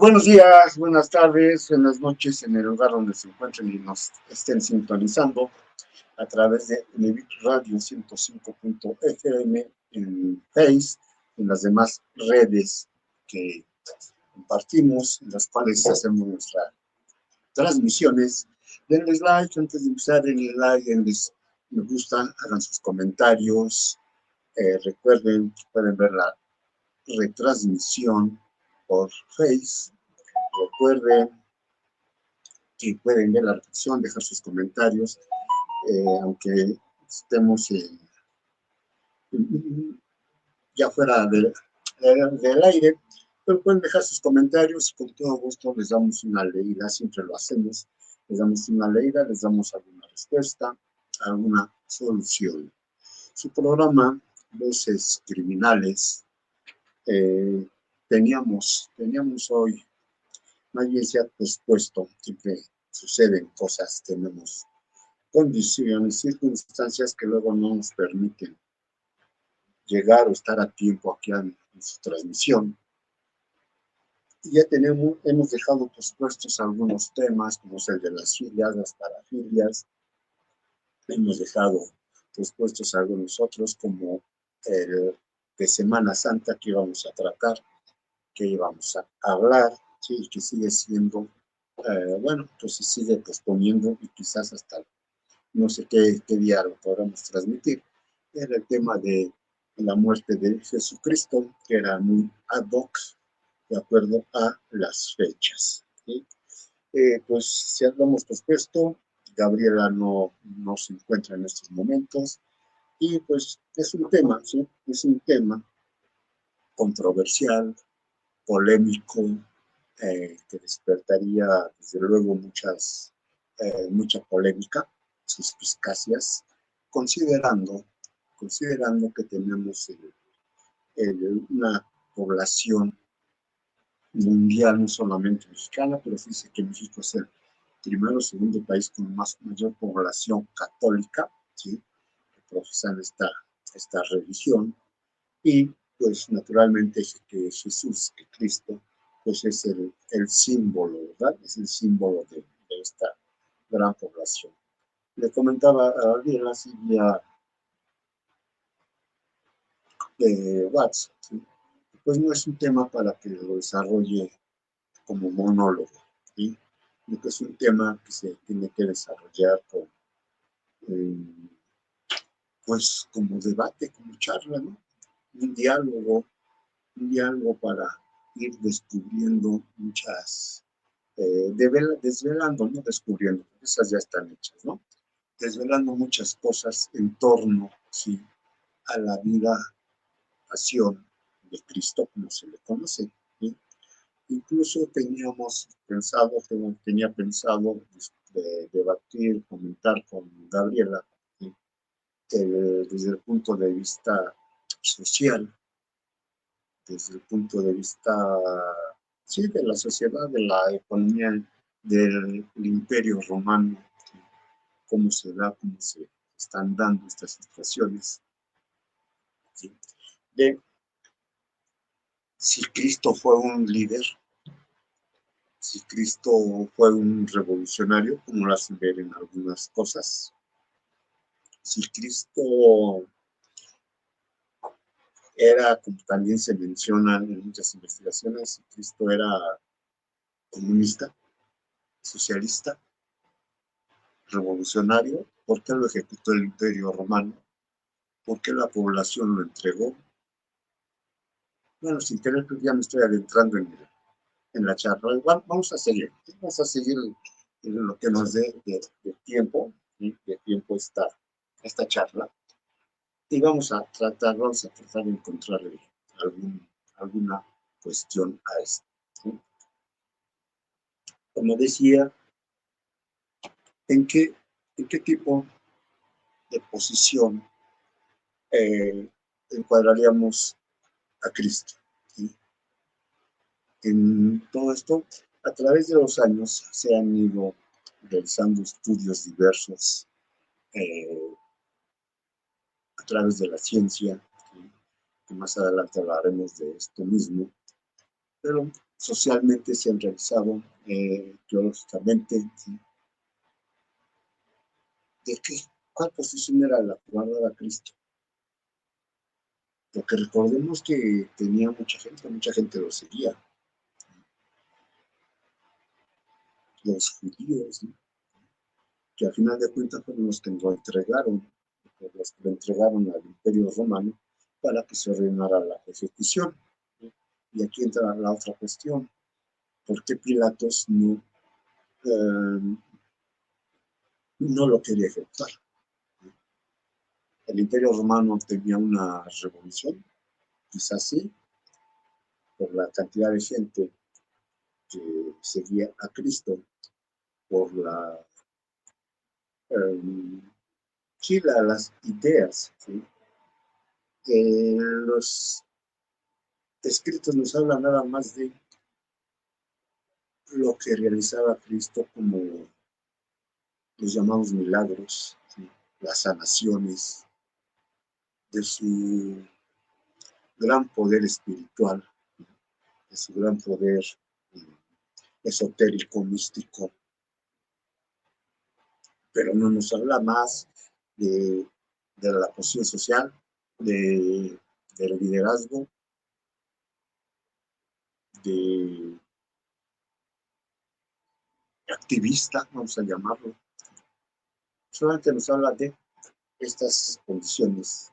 Buenos días, buenas tardes, buenas noches en el lugar donde se encuentren y nos estén sintonizando a través de Levit Radio 105.fm en Face, en las demás redes que compartimos, en las cuales hacemos nuestras transmisiones. Denles like, antes de empezar, denle like, denles me gusta, hagan sus comentarios. Recuerden que pueden ver la retransmisión por Face. Recuerden que pueden ver la repetición, dejar sus comentarios, aunque estemos ya fuera del aire, pero pueden dejar sus comentarios y con todo gusto les damos una leída, siempre lo hacemos, les damos una leída, les damos alguna respuesta, alguna solución. Su programa, Voces Criminales, teníamos hoy, más bien se ha pospuesto, siempre suceden cosas, tenemos condiciones, circunstancias que luego no nos permiten llegar o estar a tiempo aquí en su transmisión. Y ya hemos dejado pospuestos algunos temas, como es el de las filias, las parafilias. Hemos dejado pospuestos algunos otros, como el de Semana Santa, que íbamos a tratar, que íbamos a hablar, sí, que sigue siendo, bueno, pues se sigue posponiendo y quizás hasta no sé qué día lo podamos transmitir. Era el tema de la muerte de Jesucristo, que era muy ad hoc, de acuerdo a las fechas. ¿Sí? Pues si hablamos pospuesto, Gabriela no se encuentra en estos momentos, y pues es un tema, ¿sí? Es un tema controversial, polémico, que despertaría desde luego mucha polémica, suspicacias, considerando que tenemos una población mundial, no solamente mexicana, pero fíjese que México es el primero o segundo país con mayor población católica, ¿sí? Que profesan esta religión, y pues naturalmente que Jesús, que Cristo, pues es el símbolo, ¿verdad? Es el símbolo de esta gran población. Le comentaba a Gabriela vía WhatsApp, ¿sí? Pues no es un tema para que lo desarrolle como monólogo, ¿sí? Es un tema que se tiene que desarrollar eh, pues como debate, como charla, ¿no? Un diálogo, para ir descubriendo muchas, desvelando, no descubriendo, porque esas ya están hechas, ¿no? Desvelando muchas cosas en torno, sí, a la vida, pasión de Cristo, como se le conoce, ¿sí? Incluso tenía pensado debatir, comentar con Gabriela, ¿sí? Desde el punto de vista social, desde el punto de vista, sí, de la sociedad, de la economía del Imperio Romano, ¿sí? Cómo se están dando estas situaciones, ¿sí? De si Cristo fue un líder, si Cristo fue un revolucionario, como lo hacen ver en algunas cosas, si Cristo era, como también se menciona en muchas investigaciones, si Cristo era comunista, socialista, revolucionario, ¿por qué lo ejecutó el Imperio Romano? ¿Por qué la población lo entregó? Bueno, sin querer, ya me estoy adentrando en la charla. Igual vamos a seguir en lo que nos dé de tiempo, ¿sí? De tiempo esta charla. Y vamos a tratar de encontrarle alguna cuestión a esto, ¿sí? Como decía, ¿en qué tipo de posición encuadraríamos a Cristo? ¿Sí? En todo esto, a través de los años se han ido realizando estudios diversos, a través de la ciencia, ¿sí? Que más adelante hablaremos de esto mismo, pero socialmente se han realizado, teológicamente, ¿sí? ¿De qué? ¿Cuál posición era la que guardaba Cristo? Porque recordemos que tenía mucha gente lo seguía, los judíos, ¿no? Que al final de cuentas fueron los que lo entregaron, al Imperio Romano para que se ordenara la ejecución, ¿no? Y aquí entra la otra cuestión, ¿por qué Pilatos eh, no lo quería ejecutar? El Imperio Romano tenía una revolución, quizás sí, por la cantidad de gente que seguía a Cristo, por eh, sí, las ideas, ¿sí? Los escritos nos hablan nada más de lo que realizaba Cristo, como los llamados milagros, ¿sí? Las sanaciones, de su gran poder espiritual, de su gran poder esotérico, místico, pero no nos habla más de la posición social, de, del liderazgo, de activista, vamos a llamarlo. Solamente nos habla de estas condiciones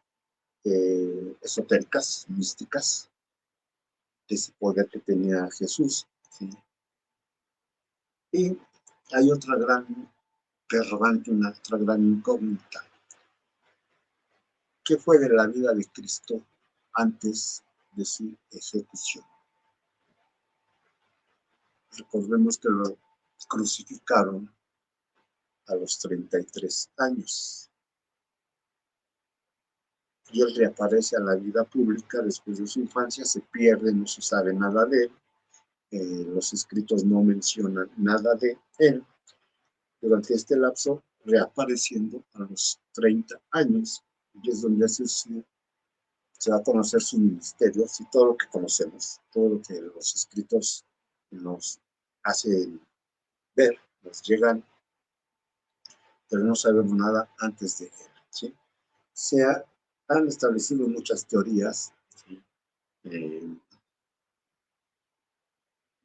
esotéricas, místicas, de ese poder que tenía Jesús, ¿sí? Y hay otra gran interrogante, una otra gran incógnita. ¿Qué fue de la vida de Cristo antes de su ejecución? Recordemos que lo crucificaron a los 33 años. Y él reaparece a la vida pública después de su infancia, se pierde, no se sabe nada de él, los escritos no mencionan nada de él. Durante este lapso, reapareciendo a los 30 años, y es donde se va a conocer su ministerio, y todo lo que conocemos, todo lo que los escritos nos hacen ver, nos llegan, pero no sabemos nada antes de él, ¿sí? Han establecido muchas teorías, ¿sí?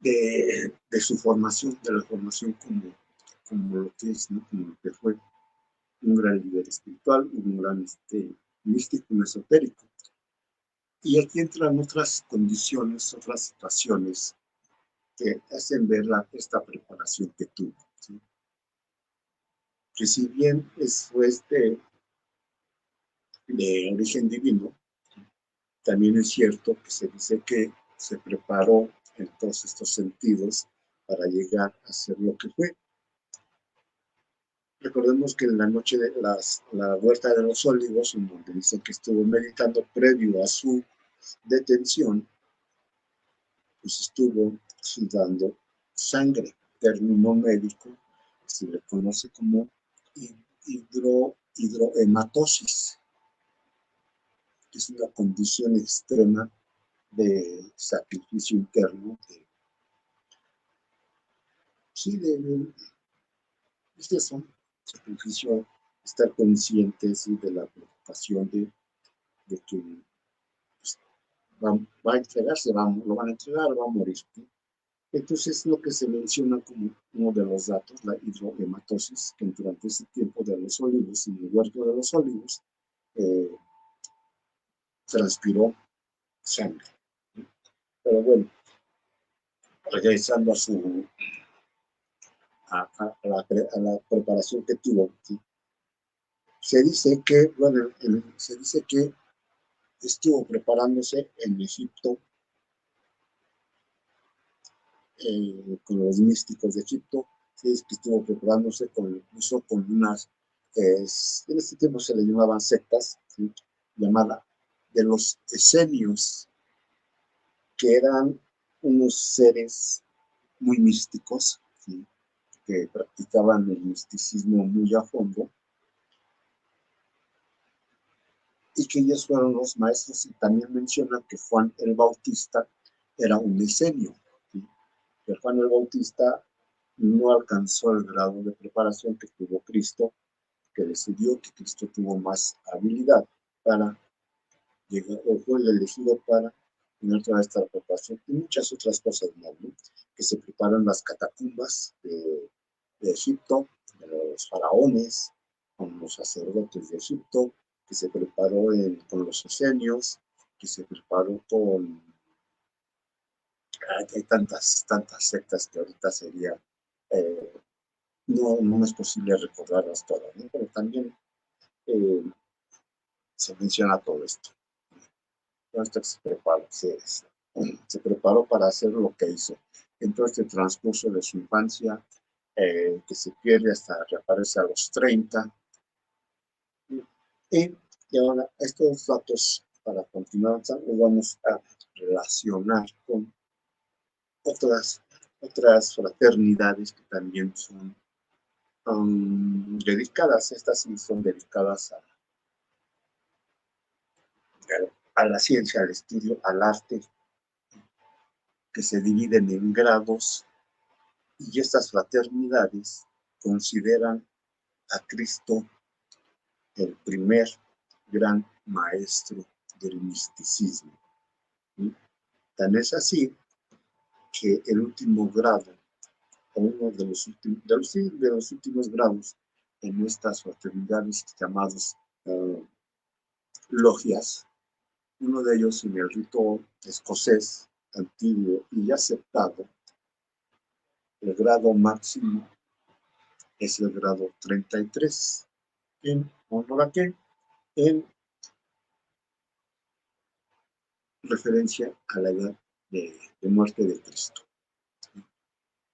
eh, de su formación, de la formación como lo que es, ¿no? Como lo que fue un gran líder espiritual, un gran místico, un esotérico. Y aquí entran otras condiciones, otras situaciones que hacen ver esta preparación que tuvo, ¿sí? Que si bien fue de origen divino, también es cierto que se dice que se preparó en todos estos sentidos para llegar a ser lo que fue. Recordemos que en la noche de la Huerta de los Olivos, en donde dicen que estuvo meditando previo a su detención, pues estuvo sudando sangre, término médico, se le conoce como hidrohematosis, que es una condición extrema de sacrificio interno, sí, es eso, sacrificio, estar conscientes, ¿sí? De la preocupación de que pues, va a entregarse, lo van a entregar, va a morir, ¿sí? Entonces, lo que se menciona como uno de los datos, la hidrohematosis, que durante ese tiempo de los olivos, en el huerto de los olivos, eh, transpiró sangre. Pero bueno, regresando a la preparación que tuvo, ¿sí? Se dice que, bueno, se dice que estuvo preparándose en Egipto, con los místicos de Egipto, se dice que estuvo preparándose incluso con unas, en este tiempo se le llamaban sectas, ¿sí? Llamada de los esenios, que eran unos seres muy místicos, ¿sí? Que practicaban el misticismo muy a fondo, y que ellos fueron los maestros, y también mencionan que Juan el Bautista era un escenio, ¿sí? Que Juan el Bautista no alcanzó el grado de preparación que tuvo Cristo, que decidió que Cristo tuvo más habilidad para llegar, o fue el elegido para tener toda esta preparación y muchas otras cosas más, ¿no? Que se preparan las catacumbas de Egipto, de los faraones, con los sacerdotes de Egipto, que se preparó con los esenios, que se preparó con... Hay tantas sectas que ahorita sería... no es posible recordarlas todas, ¿no? Pero también eh, se menciona todo esto. Todo esto que se preparó para hacer lo que hizo. En todo este transcurso de su infancia, que se pierde hasta reaparece a los 30. Y ahora estos datos, para continuar, los vamos a relacionar con otras fraternidades que también son dedicadas, estas sí son dedicadas a la ciencia, al estudio, al arte, que se dividen en grados, y estas fraternidades consideran a Cristo el primer gran maestro del misticismo. ¿Sí? Tan es así que el último grado, o uno de los últimos grados en estas fraternidades llamados logias, uno de ellos en el rito escocés antiguo y aceptado, el grado máximo es el grado 33. ¿En honor a qué? En referencia a la edad de muerte de Cristo.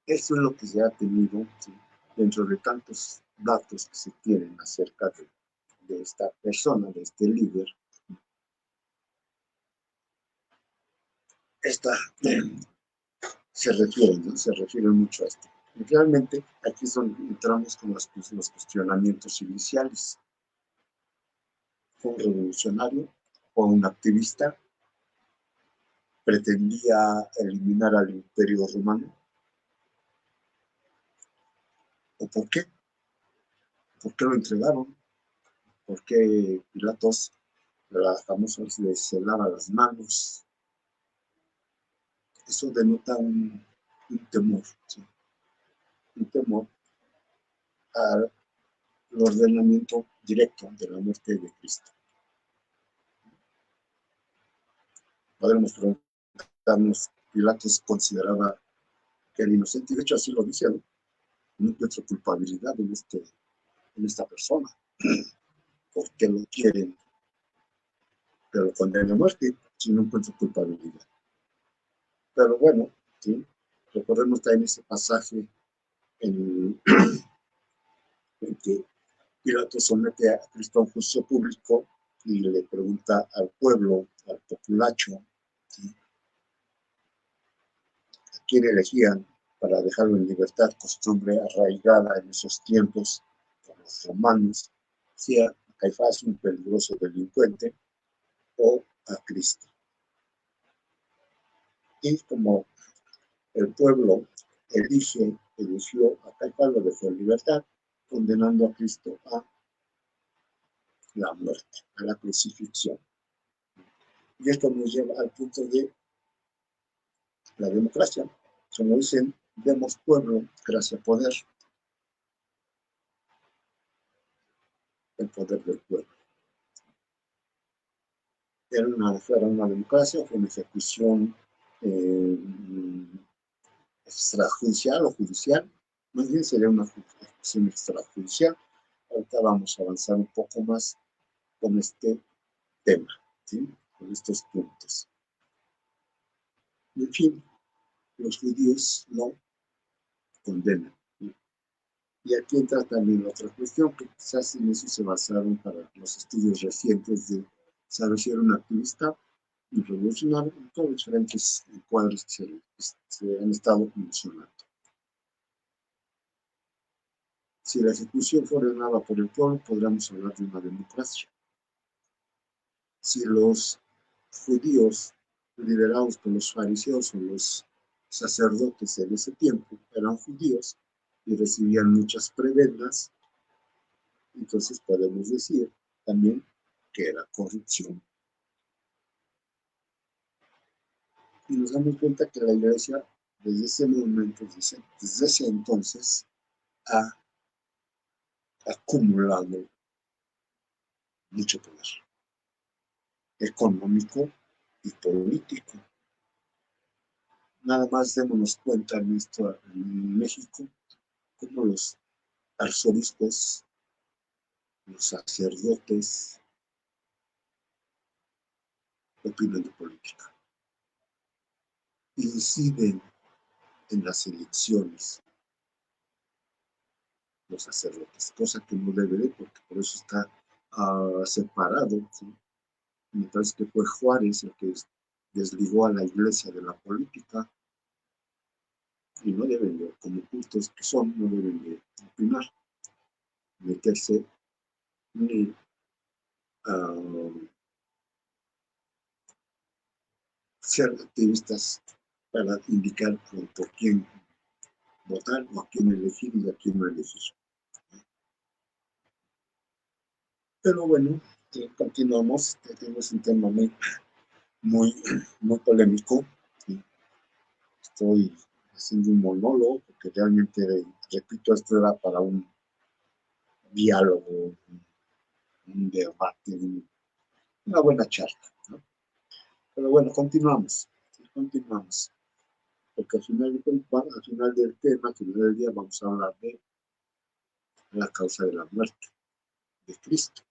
Esto es lo que se ha tenido, ¿sí? Dentro de tantos datos que se tienen acerca de esta persona, de este líder. Esta se refiere, ¿no? Se refiere mucho a esto. Y realmente aquí es donde entramos con los cuestionamientos iniciales. ¿Fue un revolucionario o un activista? ¿Pretendía eliminar al Imperio Romano? ¿O por qué? ¿Por qué lo entregaron? ¿Por qué Pilatos, las famosas, les lava las manos? Eso denota un temor, ¿sí? Un temor al ordenamiento directo de la muerte de Cristo. Podemos preguntarnos, Pilatos consideraba que era inocente, y de hecho así lo dice, ¿no? No encuentro culpabilidad en esta persona. ¿Por qué lo quieren que lo condenen a muerte si no encuentro culpabilidad? Pero bueno, ¿sí? Recordemos también ese pasaje en que Pilato somete a Cristo a un juicio público y le pregunta al pueblo, al populacho, ¿sí? ¿A quién elegían para dejarlo en libertad? Costumbre arraigada en esos tiempos por los romanos, sea a Caifás, un peligroso delincuente, o a Cristo. Y como el pueblo eligió a Caifás, lo dejó en libertad, condenando a Cristo a la muerte, a la crucifixión. Y esto nos lleva al punto de la democracia. Como dicen, demos pueblo, gracia, poder, el poder del pueblo. Era una democracia, fue una ejecución extrajudicial o judicial, más bien sería una ejecución extrajudicial. Ahorita vamos a avanzar un poco más con este tema, ¿sí? Con estos puntos. En fin, los judíos no condenan. ¿Sí? Y aquí entra también otra cuestión, que quizás en eso se basaron para los estudios recientes de saber si era un activista y revolucionario, en todos diferentes cuadros que se han estado mencionando. Si la ejecución fue ordenada por el pueblo, podríamos hablar de una democracia. Si los judíos liderados por los fariseos o los sacerdotes en ese tiempo, eran judíos y recibían muchas prebendas. Entonces podemos decir también que era corrupción. Y nos damos cuenta que la iglesia desde ese momento, desde ese entonces, ha acumulado mucho poder económico y político. Nada más démonos cuenta en México, como los arzobispos, los sacerdotes opinan de política, inciden en las elecciones los sacerdotes, cosa que no debe de, porque por eso está separado, ¿sí? Me parece que fue Juárez el que desligó a la iglesia de la política, y no deben de, como cultos que son, no deben de opinar, meterse ni ser activistas para indicar por quién votar o a quién elegir y a quién no elegir. Pero bueno, continuamos. Tenemos un tema muy, muy polémico. Estoy haciendo un monólogo porque realmente, repito, esto era para un diálogo, un debate, una buena charla, ¿no? Pero bueno, continuamos. Continuamos. Porque al final del tema, al final del día, vamos a hablar de la causa de la muerte de Cristo,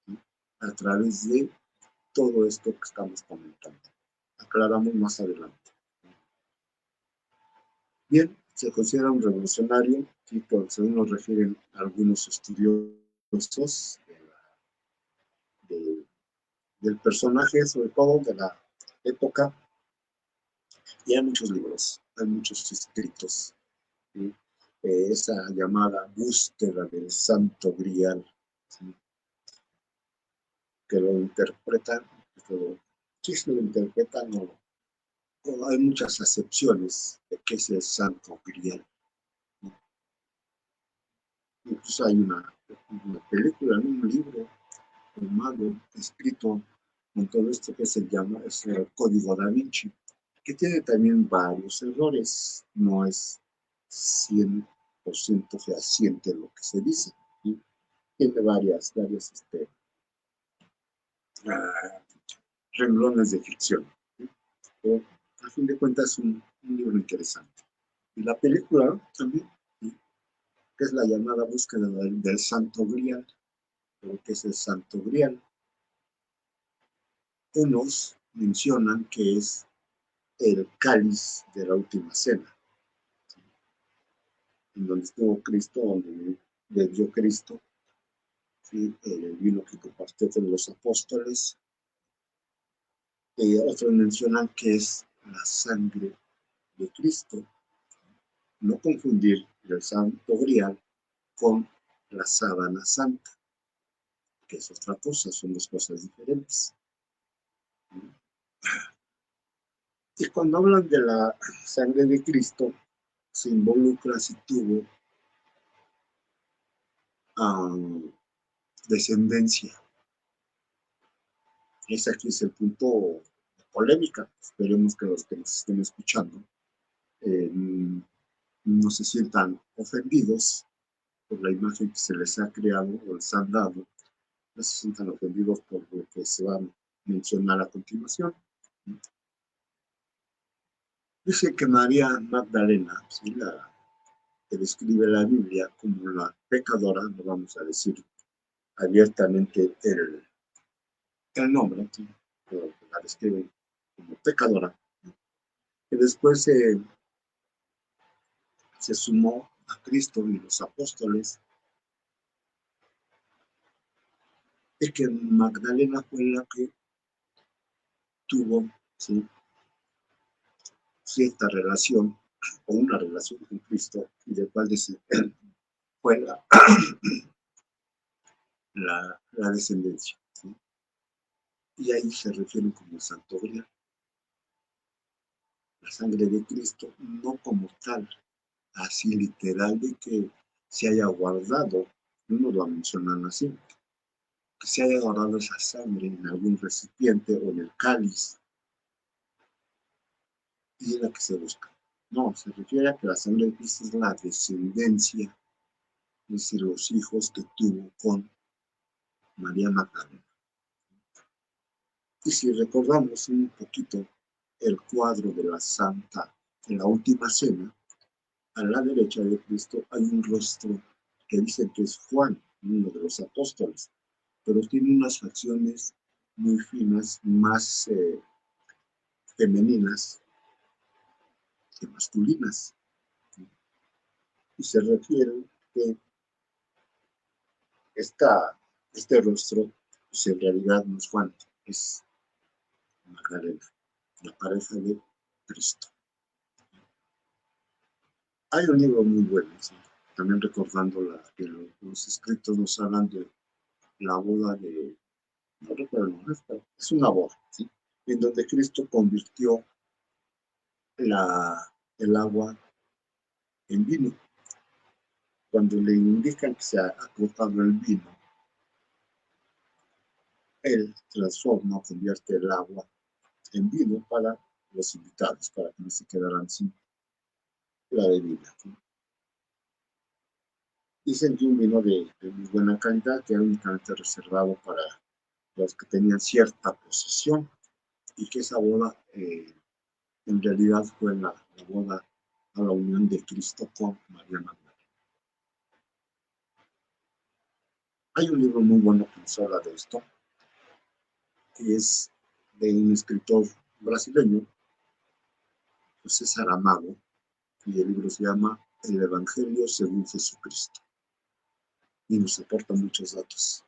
¿sí? A través de todo esto que estamos comentando. Aclaramos más adelante. Bien, se considera un revolucionario, y según nos refieren algunos estudiosos del personaje, sobre todo de la época, y hay muchos libros, hay muchos escritos, ¿sí? Esa llamada búsqueda del Santo Grial, ¿sí? Que lo interpretan, sí se lo interpretan, o hay muchas acepciones de qué es el Santo Grial. Incluso hay una película, un libro filmado, escrito con todo esto que se llama es el Código Da Vinci, que tiene también varios errores, no es 100% fehaciente lo que se dice, ¿sí? Tiene varias uh, renglones de ficción, ¿sí? Pero a fin de cuentas es un libro interesante. Y la película también, ¿sí? Que es la llamada búsqueda del Santo Grial, pero ¿qué es el Santo Grial? Unos mencionan que es el cáliz de la última cena, ¿sí? En donde estuvo Cristo, donde bebió Cristo, ¿sí? El vino que compartió con los apóstoles. Otros mencionan que es la sangre de Cristo. No confundir el Santo Grial con la sábana santa, que es otra cosa, son dos cosas diferentes. Y cuando hablan de la sangre de Cristo, se involucra si tuvo descendencia. Ese aquí es el punto de polémica. Esperemos que los que nos estén escuchando no se sientan ofendidos por la imagen que se les ha creado o les han dado, no se sientan ofendidos por lo que se va a mencionar a continuación. Dice que María Magdalena, ¿sí? La que describe la Biblia como la pecadora, no vamos a decir abiertamente el nombre, ¿sí? Pero la describe como pecadora, que después se sumó a Cristo y los apóstoles, y que Magdalena fue la que tuvo, ¿sí? Cierta relación o una relación con Cristo, y de cual fue la descendencia, ¿sí? Y ahí se refieren como el Santo Grial. la sangre de Cristo, no como tal, así literal de que se haya guardado, no lo mencionan así, que se haya guardado esa sangre en algún recipiente o en el cáliz, y es la que se busca. No, se refiere a que la sangre de Cristo es la descendencia, es decir, los hijos que tuvo con María Magdalena. Y si recordamos un poquito el cuadro de la Santa en la Última Cena, a la derecha de Cristo hay un rostro que dicen que es Juan, uno de los apóstoles, pero tiene unas facciones muy finas, más femeninas que masculinas. Y se refiere que este rostro, pues en realidad no es Juan, es Magdalena, la pareja de Cristo. Hay un libro muy bueno, ¿sí? También recordando que los escritos nos hablan de la boda de, no recuerdo, es una boda, ¿sí? En donde Cristo convirtió el agua en vino. Cuando le indican que se ha agotado el vino, él transforma, convierte el agua en vino para los invitados, para que no se quedaran sin la bebida, ¿sí? Dicen que un vino de muy buena calidad, que era únicamente reservado para los que tenían cierta posición, y que esa boda en realidad fue la boda a la unión de Cristo con María Magdalena. Hay un libro muy bueno que nos habla de esto, que es de un escritor brasileño, José Saramago, y el libro se llama El Evangelio según Jesucristo, y nos aporta muchos datos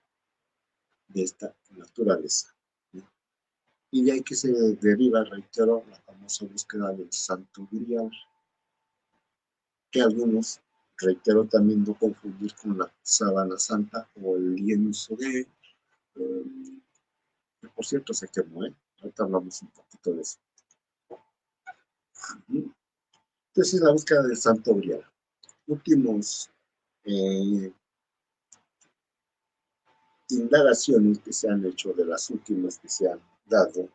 de esta naturaleza. Y de ahí que se deriva, reitero, la famosa búsqueda del Santo Grial, que algunos, reitero, también no confundir con la sábana santa o el lienzo que por cierto se quemó, ahorita hablamos un poquito de eso. Entonces, la búsqueda del Santo Grial. Últimos indagaciones que se han hecho, de las últimas que se han dado,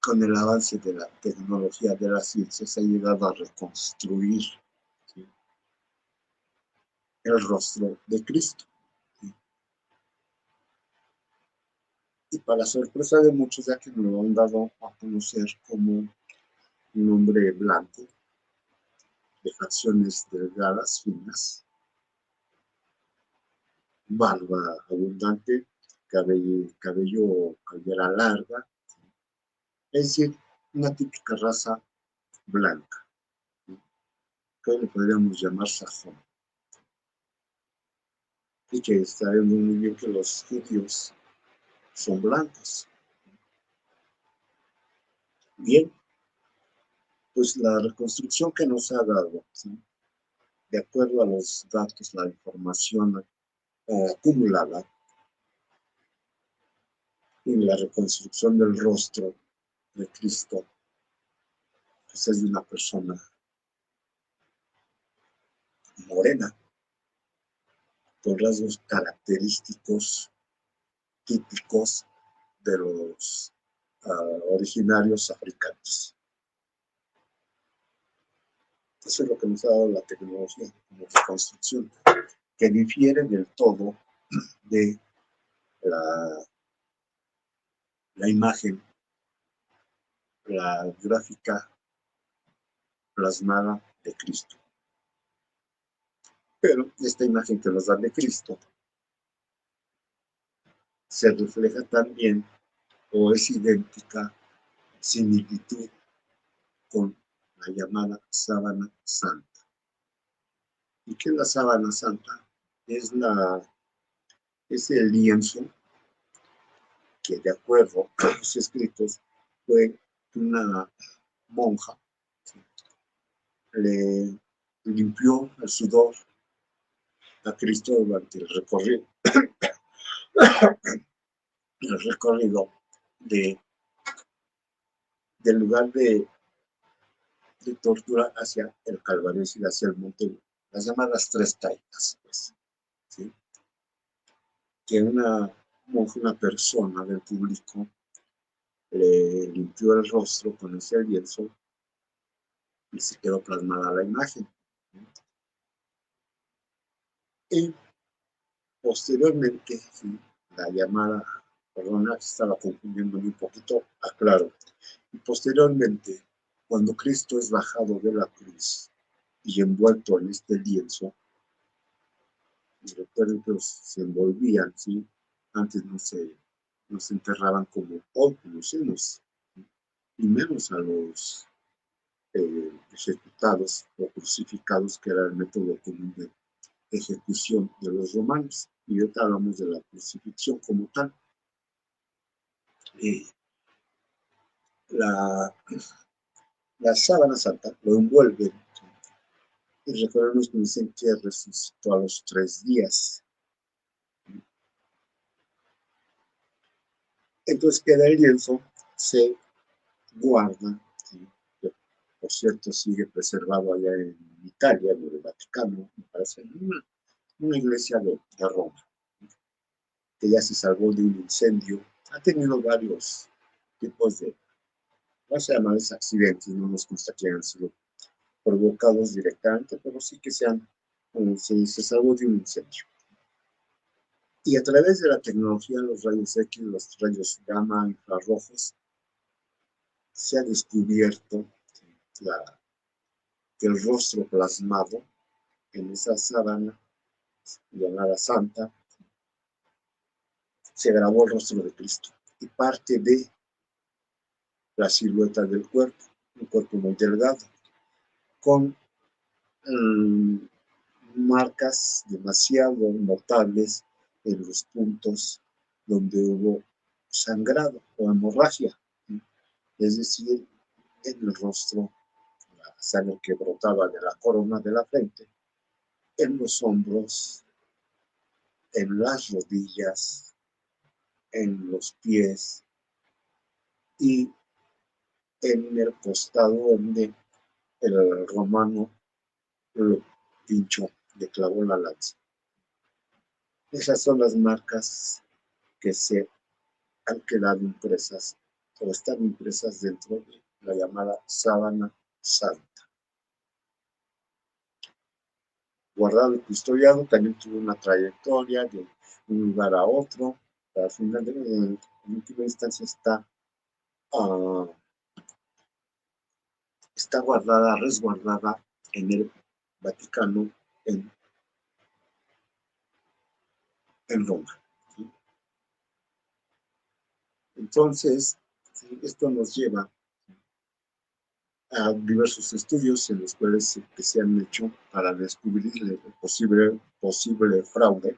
con el avance de la tecnología de la ciencia, se ha llegado a reconstruir, ¿sí?, el rostro de Cristo. ¿Sí? Y para sorpresa de muchos, ya que nos lo han dado a conocer como un hombre blanco, de facciones delgadas, finas, barba abundante, cabellera larga, es decir, una típica raza blanca, que le podríamos llamar sajón. Y que sabemos muy bien que los judíos son blancos. Bien, pues la reconstrucción que nos ha dado, ¿sí?, de acuerdo a los datos, la información acumulada en la reconstrucción del rostro de Cristo, pues es de una persona morena, con rasgos característicos, típicos de los originarios africanos. Eso es lo que nos ha dado la tecnología como reconstrucción, que difiere del todo de la imagen, la gráfica plasmada de Cristo. Pero esta imagen que nos dan de Cristo se refleja también, o es idéntica, similitud con la llamada sábana santa. ¿Y qué es la sábana santa? Es el lienzo que, de acuerdo a los escritos, fue una monja, ¿sí?, le limpió el sudor a Cristo durante el recorrido de del lugar de tortura hacia el Calvario, y hacia el monte, las llamadas tres taitas, pues, ¿sí? Que una persona del público le limpió el rostro con ese lienzo y se quedó plasmada la imagen. Y posteriormente, ¿sí? La llamada, perdona, estaba confundiendo un poquito, aclaro. Y posteriormente, cuando Cristo es bajado de la cruz y envuelto en este lienzo, y recuerden que se envolvían, ¿sí? Antes no se enterraban como hoy conocemos, ¿sí? Y menos a los ejecutados o crucificados, que era el método común de ejecución de los romanos. Y ahorita hablamos de la crucifixión como tal. La, la sábana santa lo envuelve, y recuerden que dicen que resucitó a los 3 días. Entonces queda el lienzo, se guarda, ¿sí? Por cierto sigue preservado allá en Italia, en el Vaticano, me parece, una iglesia de Roma, que ya se salvó de un incendio. Ha tenido varios tipos de, vamos a llamarles accidentes, no nos consta que hayan sido provocados directamente, pero sí que se salvó de un incendio. Y a través de la tecnología, los rayos X, los rayos gamma, infrarrojos, se ha descubierto que el rostro plasmado en esa sábana llamada santa, se grabó el rostro de Cristo y parte de la silueta del cuerpo, un cuerpo muy delgado, con marcas demasiado notables en los puntos donde hubo sangrado o hemorragia, es decir, en el rostro, la sangre que brotaba de la corona de la frente, en los hombros, en las rodillas, en los pies y en el costado donde el romano lo pinchó, le clavó la lanza. Esas son las marcas que se han quedado impresas o están impresas dentro de la llamada sábana santa. Guardado y custodiado, también tuvo una trayectoria de un lugar a otro. Al final, en última instancia, está guardada, resguardada en el Vaticano, en Roma. ¿Sí? Entonces, ¿sí? Esto nos lleva a diversos estudios en los cuales se han hecho para descubrir el posible fraude,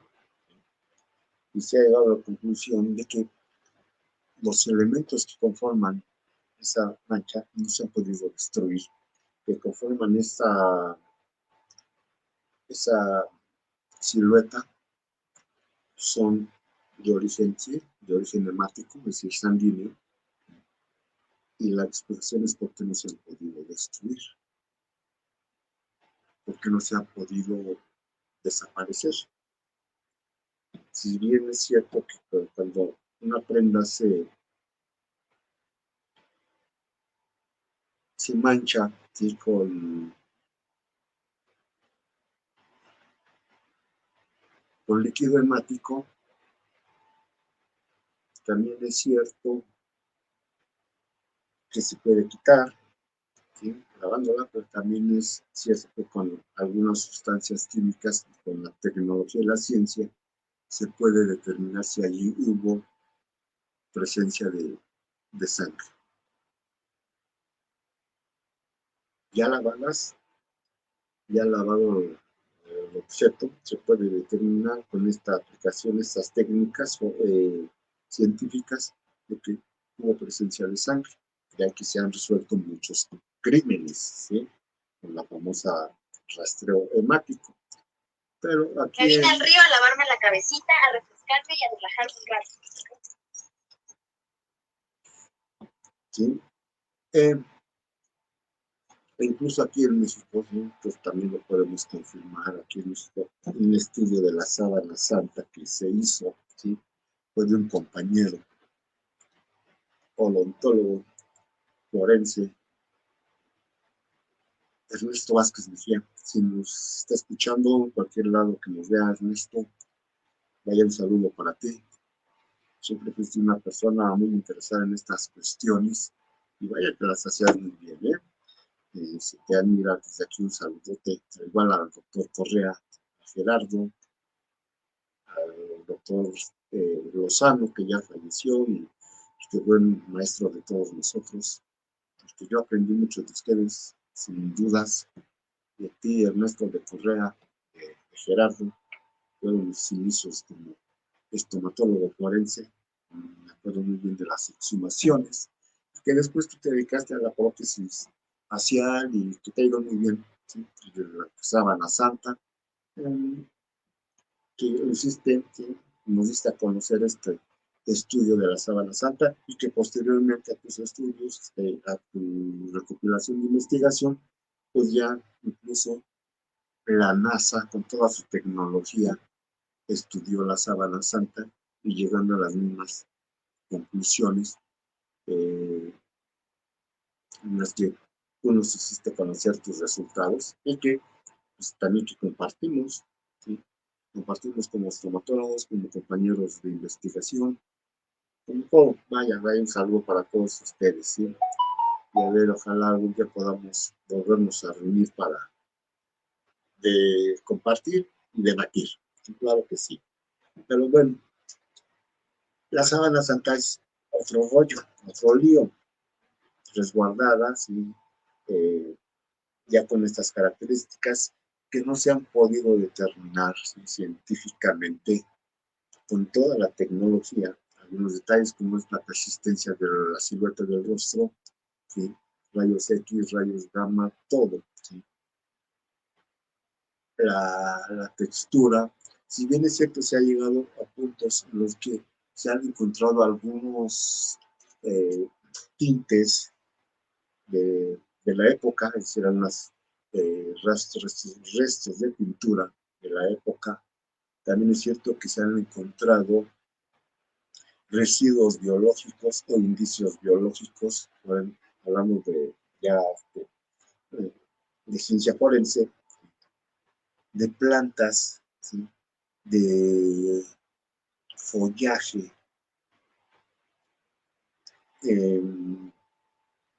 y se ha llegado a la conclusión de que los elementos que conforman esa mancha no se han podido destruir, que conforman esa silueta son de origen hemático, es decir, sanguíneo, y la explicación es porque no se han podido destruir, porque no se ha podido desaparecer. Si bien es cierto que cuando una prenda se mancha, ¿sí? con líquido hemático, también es cierto que se puede quitar, ¿sí? Lavándola, pero también es cierto que con algunas sustancias químicas, con la tecnología y la ciencia, se puede determinar si allí hubo presencia de sangre. Ya lavadas, ya lavado el objeto, se puede determinar con esta aplicación, estas técnicas científicas, de que hubo presencia de sangre, ya que se han resuelto muchos crímenes, ¿sí? Con la famosa rastreo hemático. Pero aquí me vine al río a lavarme la cabecita, a refrescarme y a relajarme un rato. ¿Sí? Eh, E incluso aquí en México, ¿sí? Pues también lo podemos confirmar aquí en México, un estudio de la sábana santa que se hizo, ¿sí? Fue de un compañero odontólogo forense, Ernesto Vázquez Mejía. Si nos está escuchando en cualquier lado que nos vea, Ernesto, vaya un saludo para ti. Siempre fuiste una persona muy interesada en estas cuestiones y vaya que las hacías muy bien, ¿eh? Se te admira desde aquí un saludote, igual al doctor Correa, a Gerardo, al doctor Lozano, que ya falleció y que fue un maestro de todos nosotros. Porque yo aprendí mucho de ustedes, sin dudas, de ti, Ernesto de Correa, de Gerardo, fueron mis inicios como estomatólogo forense. Me acuerdo muy bien de las exhumaciones, que después tú te dedicaste a la prótesis facial y que te ha ido muy bien, ¿sí? De la sábana santa, que hiciste, ¿sí? Nos diste a conocer este estudio de la sábana santa y que posteriormente a tus estudios, a tu recopilación de investigación, pues ya incluso la NASA con toda su tecnología estudió la sábana santa y llegando a las mismas conclusiones en las que tú nos hiciste conocer tus resultados y que pues, también que compartimos, ¿sí? Compartimos como estomatólogos, como compañeros de investigación, como todo. Vaya, vaya un saludo para todos ustedes, ¿sí? Y a ver, ojalá algún día podamos volvernos a reunir para compartir y debatir. Sí, claro que sí. Pero bueno, la sábana santa es otro rollo, otro lío, resguardada, ¿sí? eh, ya con estas características que no se han podido determinar, ¿sí? Científicamente con toda la tecnología, algunos detalles como es la persistencia de la silueta del rostro, ¿sí? Rayos X, rayos gamma, todo, ¿sí? La textura, si bien es cierto se ha llegado a puntos en los que se han encontrado algunos tintes de la época, es decir, unos restos de pintura de la época. También es cierto que se han encontrado residuos biológicos o indicios biológicos, bueno, hablamos de ya de ciencia forense, de plantas, ¿sí? De follaje eh,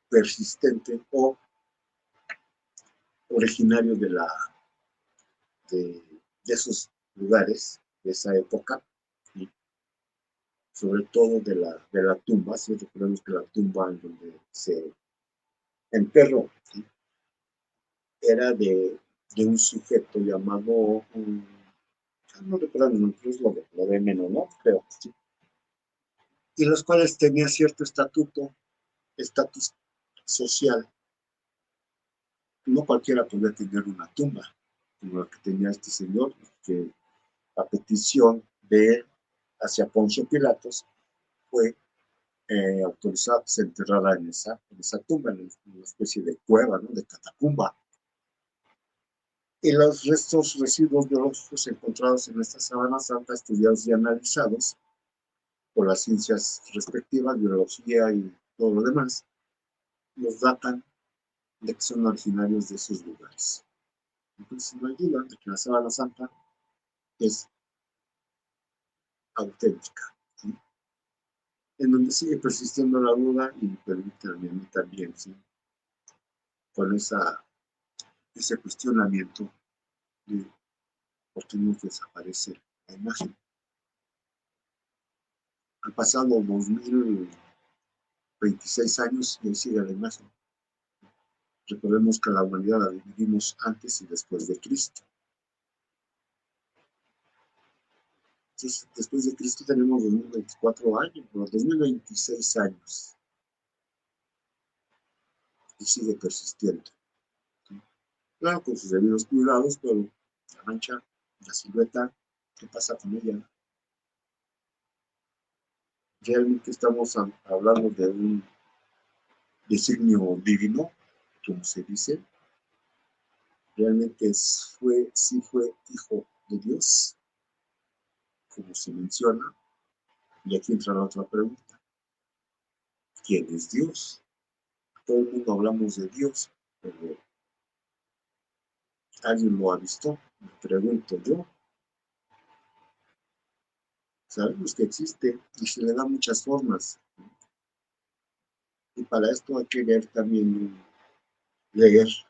persistente o originario de esos lugares, de esa época, ¿sí? Sobre todo de la tumba, ¿sí? Recordemos que la tumba en donde se enterró, ¿sí? Era de un sujeto llamado, no recuerdo el nombre, es lo de menos, ¿no? Creo, ¿sí? Y los cuales tenían cierto estatus social. No cualquiera podía tener una tumba, como la que tenía este señor, que a petición de él hacia Poncio Pilatos fue autorizado que se enterrara en esa tumba, en una especie de cueva, ¿no? De catacumba. Y los restos residuos biológicos encontrados en esta sábana santa, estudiados y analizados por las ciencias respectivas, biología y todo lo demás, nos datan de que son originarios de esos lugares. Entonces no hay duda de que la sábana santa es auténtica, ¿sí? En donde sigue persistiendo la duda y permítanme a mí también, ¿sí? Con ese cuestionamiento de por qué no desaparece la imagen. Han pasado 2026 años y ahí sigue la imagen. Recordemos que la humanidad la dividimos antes y después de Cristo. Entonces, después de Cristo tenemos 2024 años, pero 2026 años y sigue persistiendo. ¿Sí? Claro, con sus debidos cuidados, pero la mancha, la silueta, ¿qué pasa con ella? Realmente estamos hablando designio divino, como se dice, realmente sí fue hijo de Dios, como se menciona. Y aquí entra la otra pregunta: ¿quién es Dios? Todo el mundo hablamos de Dios, pero ¿alguien lo ha visto? Me pregunto yo. Sabemos que existe y se le da muchas formas. Y para esto hay que leer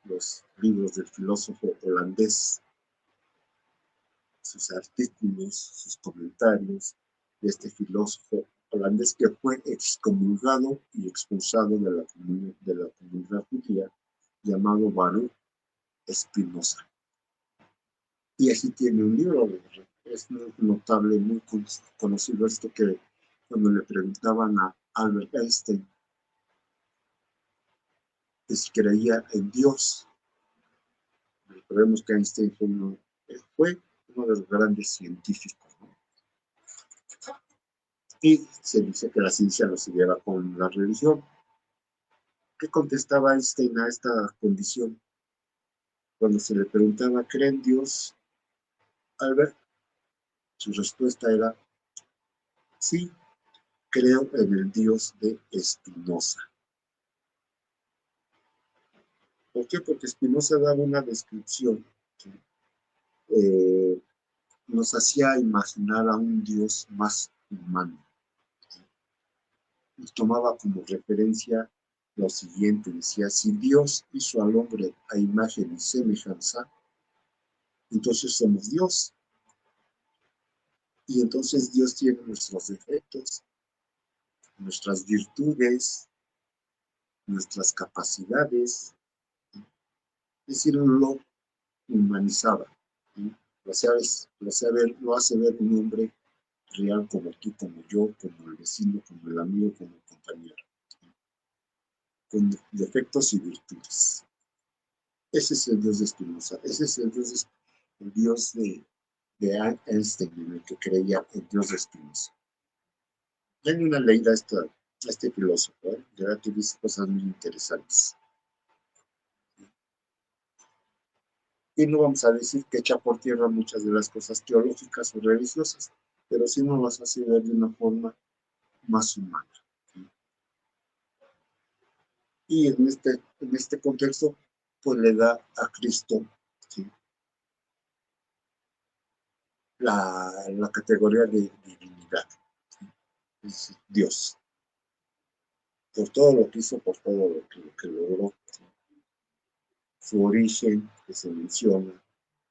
los libros del filósofo holandés, sus artículos, sus comentarios de este filósofo holandés que fue excomulgado y expulsado de la comunidad judía, llamado Baruch Spinoza. Y así tiene un libro, es muy notable, muy conocido esto, que cuando le preguntaban a Albert Einstein que si creía en Dios, recordemos que Einstein fue uno de los grandes científicos, ¿no? Y se dice que la ciencia lo siguiera con la religión. ¿Qué contestaba Einstein a esta condición? Cuando se le preguntaba, ¿cree en Dios, Albert? Su respuesta era, sí, creo en el Dios de Spinoza. ¿Por qué? Porque Spinoza daba una descripción que nos hacía imaginar a un Dios más humano. Y tomaba como referencia lo siguiente: decía, si Dios hizo al hombre a imagen y semejanza, entonces somos Dios. Y entonces Dios tiene nuestros defectos, nuestras virtudes, nuestras capacidades. Es decir, lo humanizaba, ¿sí? Lo hace ver un hombre real como tú, como yo, como el vecino, como el amigo, como el compañero, ¿sí? Con defectos y virtudes. Ese es el Dios de Spinoza, ese es el Dios de Einstein, en el que creía el Dios de Spinoza. Denle una leída a este filósofo, ¿eh? De verdad que dice cosas muy interesantes. Y no vamos a decir que echa por tierra muchas de las cosas teológicas o religiosas, pero sí nos las hace ver de una forma más humana, ¿sí? Y en este contexto, pues le da a Cristo, ¿sí?, la categoría de divinidad, ¿sí? Es Dios, por todo lo que hizo, por todo lo que logró, ¿sí? Su origen, que se menciona,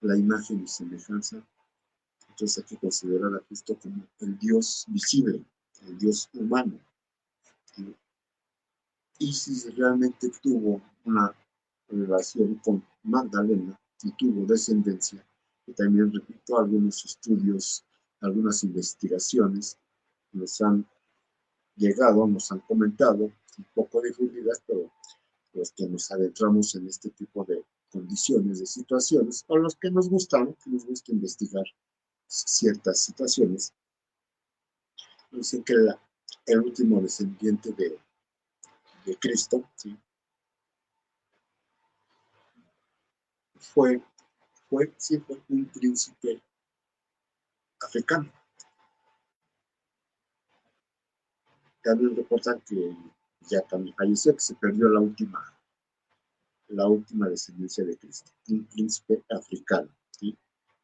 la imagen y semejanza. Entonces hay que considerar a Cristo como el Dios visible, el Dios humano, ¿sí? Y si realmente tuvo una relación con Magdalena y tuvo descendencia, que también, repito, algunos estudios, algunas investigaciones nos han llegado, nos han comentado, un poco difundidas, pero los que nos adentramos en este tipo de condiciones, de situaciones, o los que nos gustan, que nos gusta investigar ciertas situaciones, dicen que el último descendiente de Cristo, ¿sí?, fue, sí, fue un príncipe africano. También reportan que ya también falleció, que se perdió la última descendencia de Cristo, un príncipe africano, ¿sí?,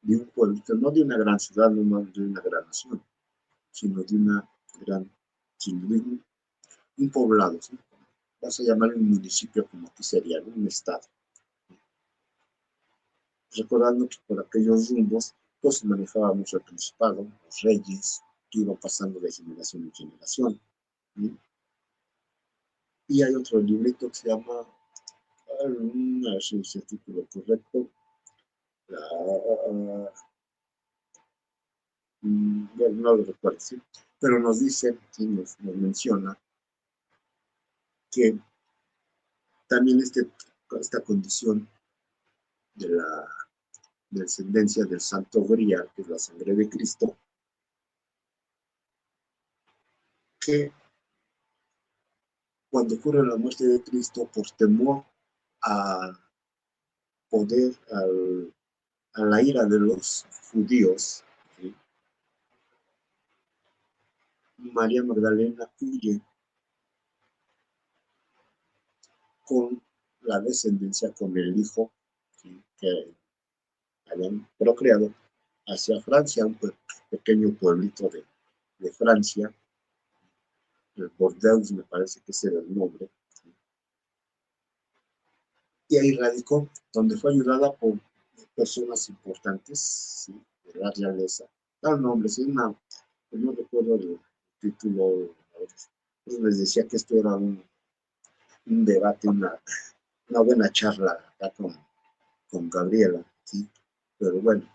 de un pueblito, no de una gran ciudad, no de una gran nación, sino de un poblado, ¿sí? Vamos a llamarlo un municipio, como aquí sería, ¿no?, un estado. Recordando que por aquellos rumbos pues se manejaba mucho el principado, los reyes, que iban pasando de generación en generación, ¿sí? Y hay otro librito que se llama, a ver si es el título correcto, bueno, no lo recuerdo, ¿sí? Pero nos dice, sí, nos menciona que también esta condición de la descendencia del Santo Grial, que es la sangre de Cristo, que cuando ocurre la muerte de Cristo, por temor a poder, a la ira de los judíos, ¿sí? María Magdalena huye con la descendencia, con el hijo, ¿sí?, que habían procreado, hacia Francia, un pequeño pueblito de Francia, el Bordeaux me parece que ese era el nombre, ¿sí? Y ahí radicó, donde fue ayudada por personas importantes, ¿sí?, de la realeza. Tal nombre, sí, no recuerdo el título. Pues les decía que esto era un debate, una buena charla acá con Gabriela, ¿sí? Pero bueno,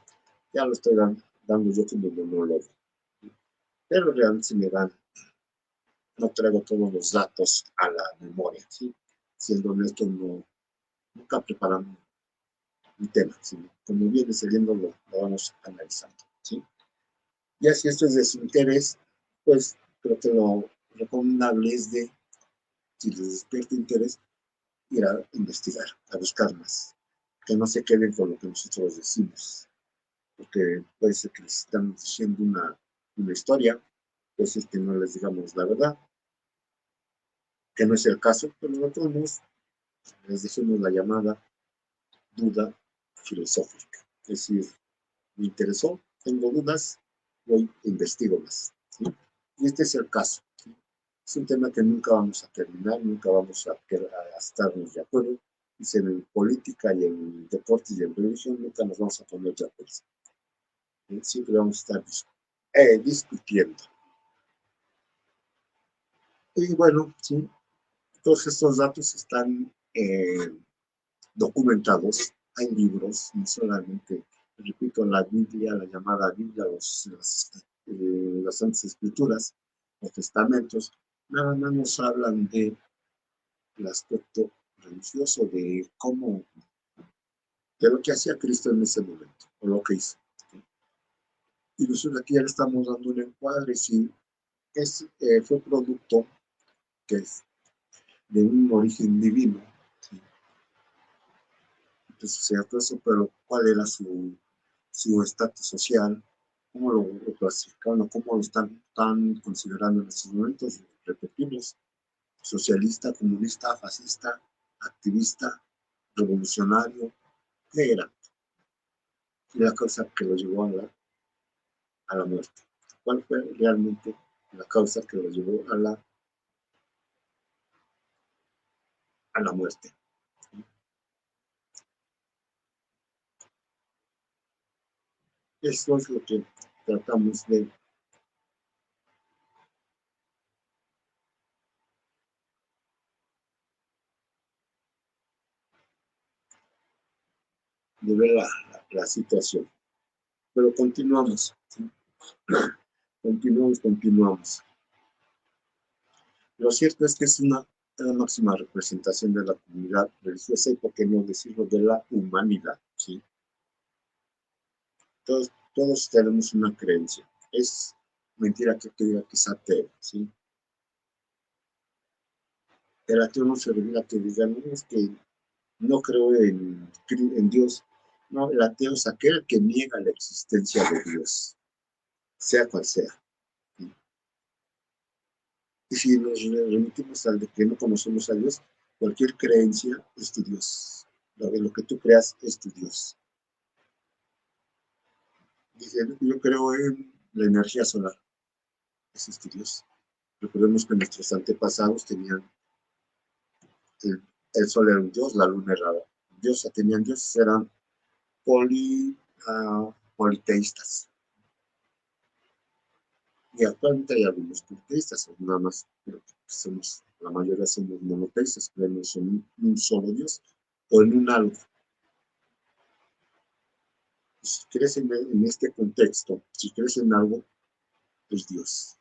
ya lo estoy dando yo como monólogo. Pero realmente se me dan, no traigo todos los datos a la memoria, ¿sí? Siendo honesto, nunca preparamos un tema, sino como viene saliendo lo vamos analizando, ¿sí? Ya si esto es de su interés, pues creo que lo recomendable es de, si les despierta interés, ir a investigar, a buscar más, que no se queden con lo que nosotros decimos, porque puede ser que les estamos diciendo una historia, puede ser que no les digamos la verdad, que no es el caso, pero nosotros les decimos la llamada duda filosófica. Es decir, me interesó, tengo dudas, voy, investigo más, ¿sí? Y este es el caso, ¿sí? Es un tema que nunca vamos a terminar, nunca vamos a estarnos de acuerdo. Y en política y en deportes y en religión nunca nos vamos a poner de acuerdo, ¿sí? Siempre vamos a estar discutiendo. Y bueno, ¿sí?, todos estos datos están documentados. Hay libros, no solamente, repito, la Biblia, la llamada Biblia, las Santas Escrituras, los testamentos, nada más nos hablan del aspecto religioso, de cómo, de lo que hacía Cristo en ese momento, o lo que hizo, ¿sí? Y nosotros aquí ya le estamos dando un encuadre, si fue producto que es de un origen divino, ¿sí?, de su cierto eso, pero cuál era su estatus social, cómo lo clasificaban o cómo lo están considerando en estos momentos. Repetimos: socialista, comunista, fascista, activista, revolucionario, ¿qué era? Y la causa que lo llevó a la muerte. ¿Cuál fue realmente la causa que lo llevó a la muerte? Eso es lo que tratamos de ver la situación. Pero continuamos, ¿sí? Continuamos. Lo cierto es que es la máxima representación de la comunidad religiosa y, por qué no decirlo, de la humanidad, ¿sí? Todos tenemos una creencia. Es mentira que diga que es ateo, ¿sí? El ateo no se revela que diga, no, es que no creo en Dios. No, el ateo es aquel que niega la existencia de Dios, sea cual sea, ¿sí? Y si nos remitimos al de que no conocemos a Dios, cualquier creencia es tu Dios. Lo que tú creas es tu Dios. Dice, yo creo en la energía solar. Ese es tu Dios. Recordemos que nuestros antepasados tenían el sol era un dios, la luna era diosa, tenían dioses, eran politeístas. Y actualmente hay algunos politeístas, nada más, pero la mayoría somos monoteístas, creemos en un solo Dios o en un algo. Si crees en este contexto, si crees en algo, es Dios.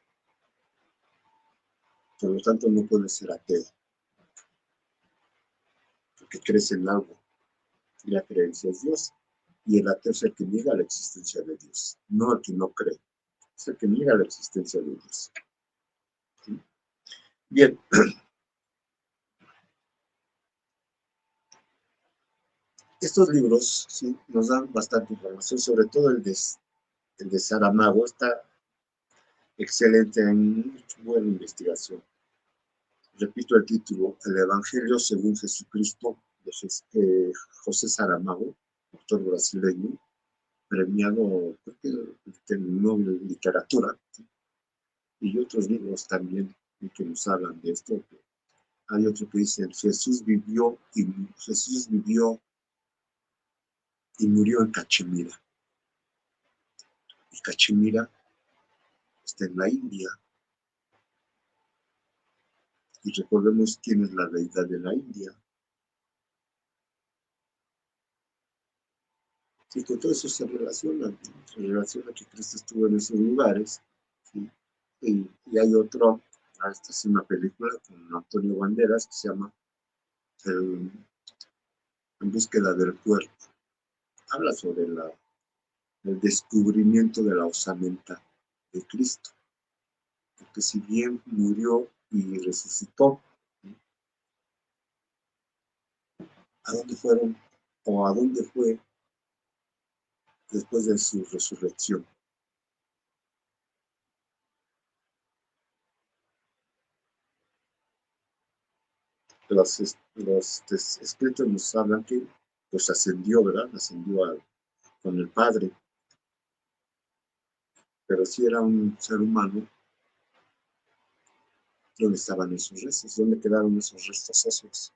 Por lo tanto, no puedes ser ateo, porque crees en algo, y la creencia es Dios. Y el ateo es el que niega la existencia de Dios, no el que no cree, es el que niega la existencia de Dios. ¿Sí? Bien, estos libros sí, nos dan bastante información, sobre todo el de Saramago, está excelente, en buena investigación. Repito el título, El Evangelio según Jesucristo, de José Saramago, autor brasileño, premiado en Nobel de Literatura, y otros libros también que nos hablan de esto. Hay otro que dice, Jesús vivió y murió en Cachemira. Y Cachemira está en la India. Y recordemos quién es la deidad de la India. Y con todo eso se relaciona que Cristo estuvo en esos lugares. ¿Sí? Y hay otro, esta es una película con Antonio Banderas que se llama En búsqueda del cuerpo. Habla sobre el descubrimiento de la osamenta de Cristo. Porque si bien murió y resucitó, ¿a dónde fueron o a dónde fue después de su resurrección? Los escritos nos hablan que pues ascendió, ¿verdad? Ascendió con el Padre, pero si era un ser humano, ¿dónde estaban esos restos? ¿Dónde quedaron esos restos óseos?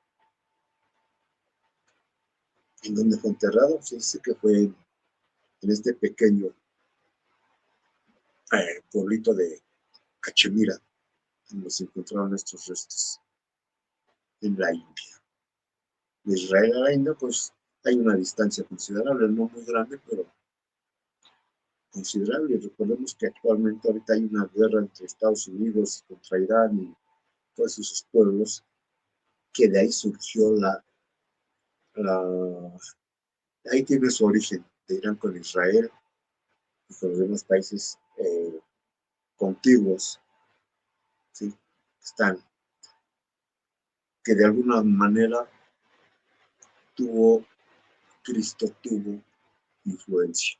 ¿En dónde fue enterrado? Se dice que fue en este pequeño pueblito de Cachemira, donde se encontraron estos restos, en la India. De Israel a la India, pues hay una distancia considerable, no muy grande, pero considerable. Recordemos que actualmente ahorita hay una guerra entre Estados Unidos contra Irán y todos esos pueblos, que de ahí surgió la ahí tiene su origen, de Irán con Israel y con los demás países contiguos, ¿sí? Están, que de alguna manera Cristo tuvo influencia.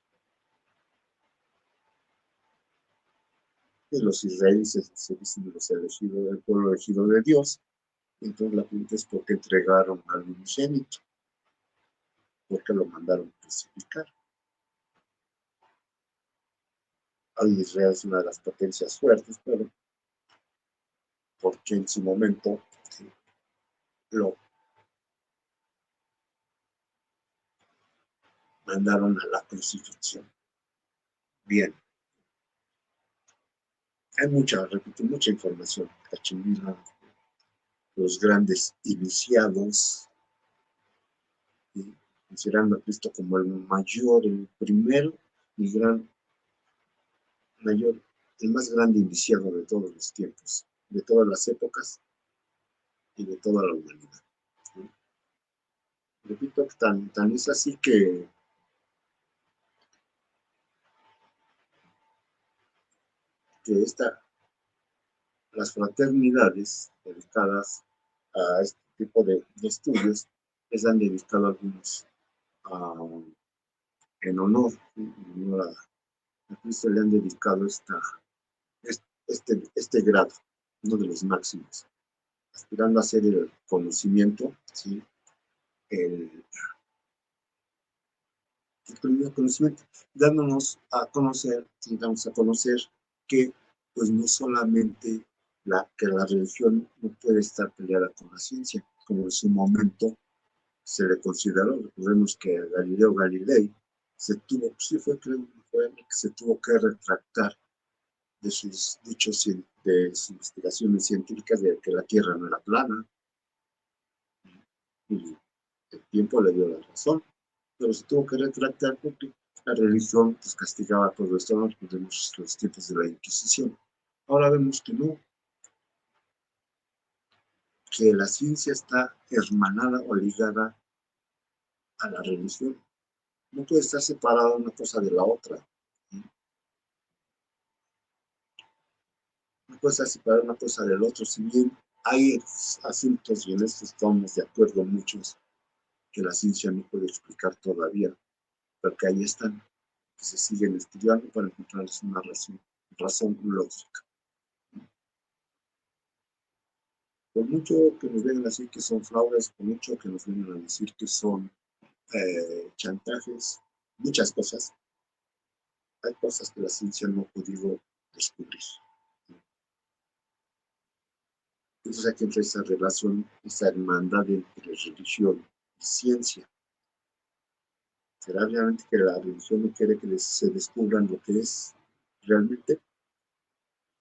Y los israelíes se dicen los elegidos, el pueblo elegido de Dios. Entonces la pregunta es por qué entregaron al unigénito, por qué lo mandaron crucificar. Hoy Israel es una de las potencias fuertes, pero porque en su momento lo mandaron a la crucifixión. Bien, hay repito, mucha información. Cachemira, los grandes iniciados, ¿sí? Considerando a Cristo como el mayor, el primero, mayor, el más grande iniciado de todos los tiempos, de todas las épocas y de toda la humanidad. ¿Sí? Repito, tan es así que las fraternidades dedicadas a este tipo de estudios les han dedicado algunos en honor, a Cristo le han dedicado este grado, uno de los máximos, aspirando a ser el conocimiento, ¿sí? el, el primer conocimiento, dándonos a conocer que pues no solamente que la religión no puede estar peleada con la ciencia, como en su momento se le consideró. Recordemos que Galileo Galilei se tuvo que retractar de sus dichos, de sus investigaciones científicas de que la Tierra no era plana, y el tiempo le dio la razón, pero se tuvo que retractar porque la religión pues, castigaba todo esto. No recordemos los tiempos de la Inquisición. Ahora vemos que no, que la ciencia está hermanada o ligada a la religión. No puede estar separada una cosa de la otra. No puede estar separada una cosa del otro. Si bien hay asuntos, y en esto estamos de acuerdo muchos, que la ciencia no puede explicar todavía, pero que ahí están, que se siguen estudiando para encontrarles una razón lógica. Por mucho que nos vengan a decir que son fraudes, por mucho que nos vengan a decir que son chantajes, muchas cosas, hay cosas que la ciencia no ha podido descubrir. Entonces aquí entra esa relación, esa hermandad entre religión y ciencia. ¿Será realmente que la religión no quiere que se descubran lo que es realmente?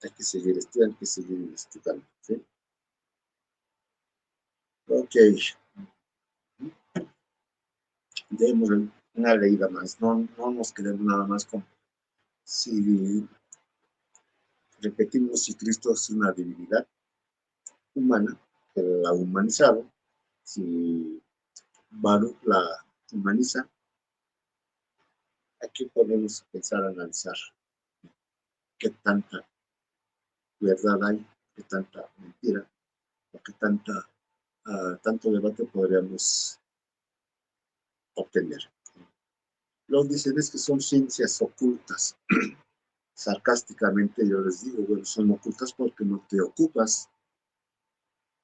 Hay que seguir estudiando, hay que seguir investigando. ¿Sí? Ok, demos una leída más. No nos quedemos nada más con si repetimos si Cristo es una divinidad humana, pero la humanizaron, si Baruch la humaniza, aquí podemos empezar a analizar qué tanta verdad hay, qué tanta mentira, o qué tanto debate podríamos obtener. Los dicen es que son ciencias ocultas. Sarcásticamente yo les digo, bueno, son ocultas porque no te ocupas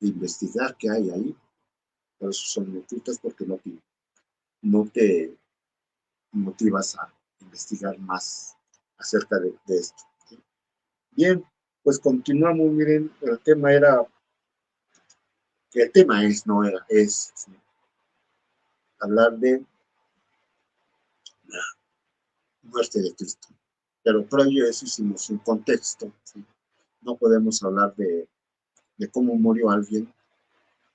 de investigar qué hay ahí. Por eso son ocultas porque no te motivas a investigar más acerca de esto. ¿Sí? Bien, pues continuamos. Miren, el tema es ¿sí? Hablar de la muerte de Cristo. Pero previo a eso hicimos un contexto. ¿Sí? No podemos hablar de cómo murió alguien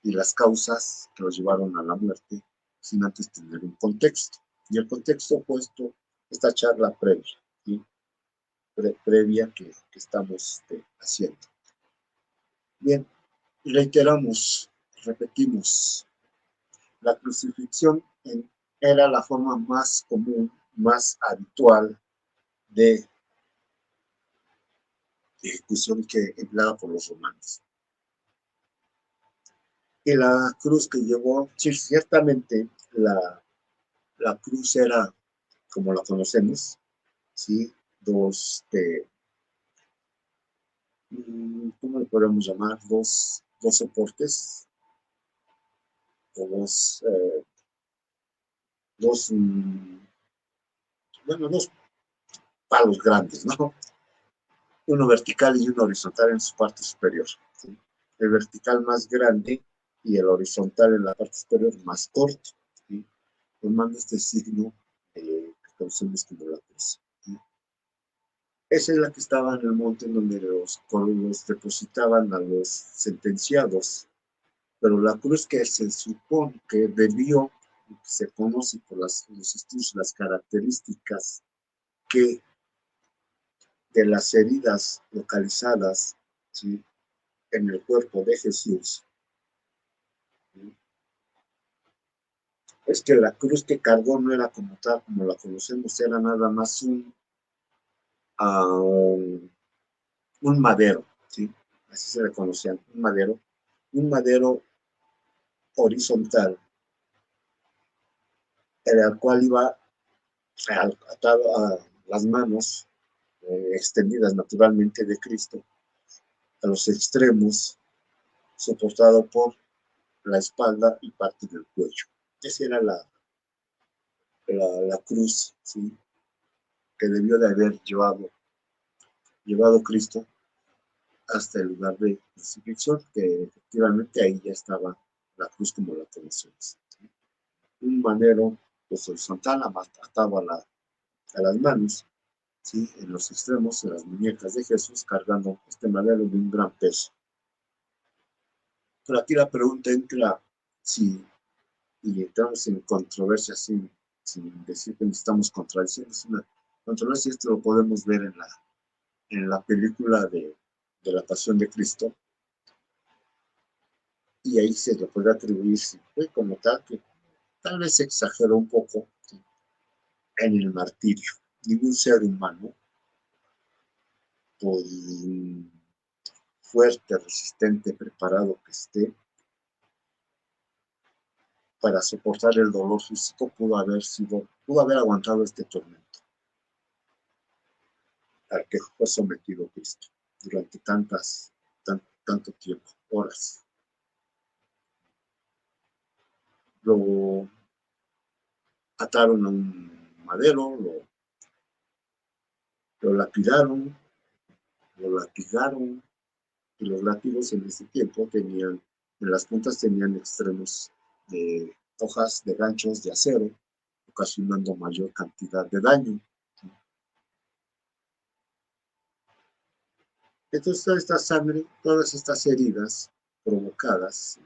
y las causas que lo llevaron a la muerte sin antes tener un contexto. Y el contexto opuesto, esta charla previa, ¿sí? Previa que estamos haciendo. Bien, repetimos, la crucifixión era la forma más común, más habitual de ejecución que empleada por los romanos. Y la cruz que llevó, sí, ciertamente la cruz era como la conocemos, ¿sí? ¿Cómo le podemos llamar? Dos soportes, o dos, dos palos grandes, ¿no? Uno vertical y uno horizontal en su parte superior, ¿sí? El vertical más grande y el horizontal en la parte superior más corto, ¿sí? Formando este signo que conocemos como la cruz. ¿Sí? Esa es la que estaba en el monte en donde los depositaban a los sentenciados, pero la cruz que se supone que debió, que se conoce por los estudios, las características que de las heridas localizadas, ¿sí? En el cuerpo de Jesús, ¿sí? Es que la cruz que cargó no era como tal, como la conocemos, era nada más un madero, ¿sí? Así se le conocía, un madero horizontal, en el cual iba atado a las manos extendidas naturalmente de Cristo a los extremos, soportado por la espalda y parte del cuello. Esa era la cruz, ¿sí? Que debió de haber llevado Cristo hasta el lugar de crucifixión, que efectivamente ahí ya estaba la cruz como la conocemos. ¿Sí? Un madero pues, horizontal atado a las manos, ¿sí? En los extremos, en las muñecas de Jesús, cargando este madero de un gran peso. Pero aquí la pregunta entra si, y entramos en controversia sin decir que necesitamos contradicciones, es una controversia. Esto lo podemos ver en la película de la Pasión de Cristo, y ahí se le puede atribuir, si fue como tal, que tal vez se exageró un poco, ¿sí? En el martirio. Ningún ser humano, por fuerte, resistente, preparado que esté, para soportar el dolor físico, pudo haber aguantado este tormento al que fue sometido Cristo durante tanto tiempo, horas. Lo ataron a un madero, lo lapidaron, lo latigaron, y los látigos en ese tiempo en las puntas tenían extremos de hojas, de ganchos de acero, ocasionando mayor cantidad de daño. Entonces, toda esta sangre, todas estas heridas provocadas,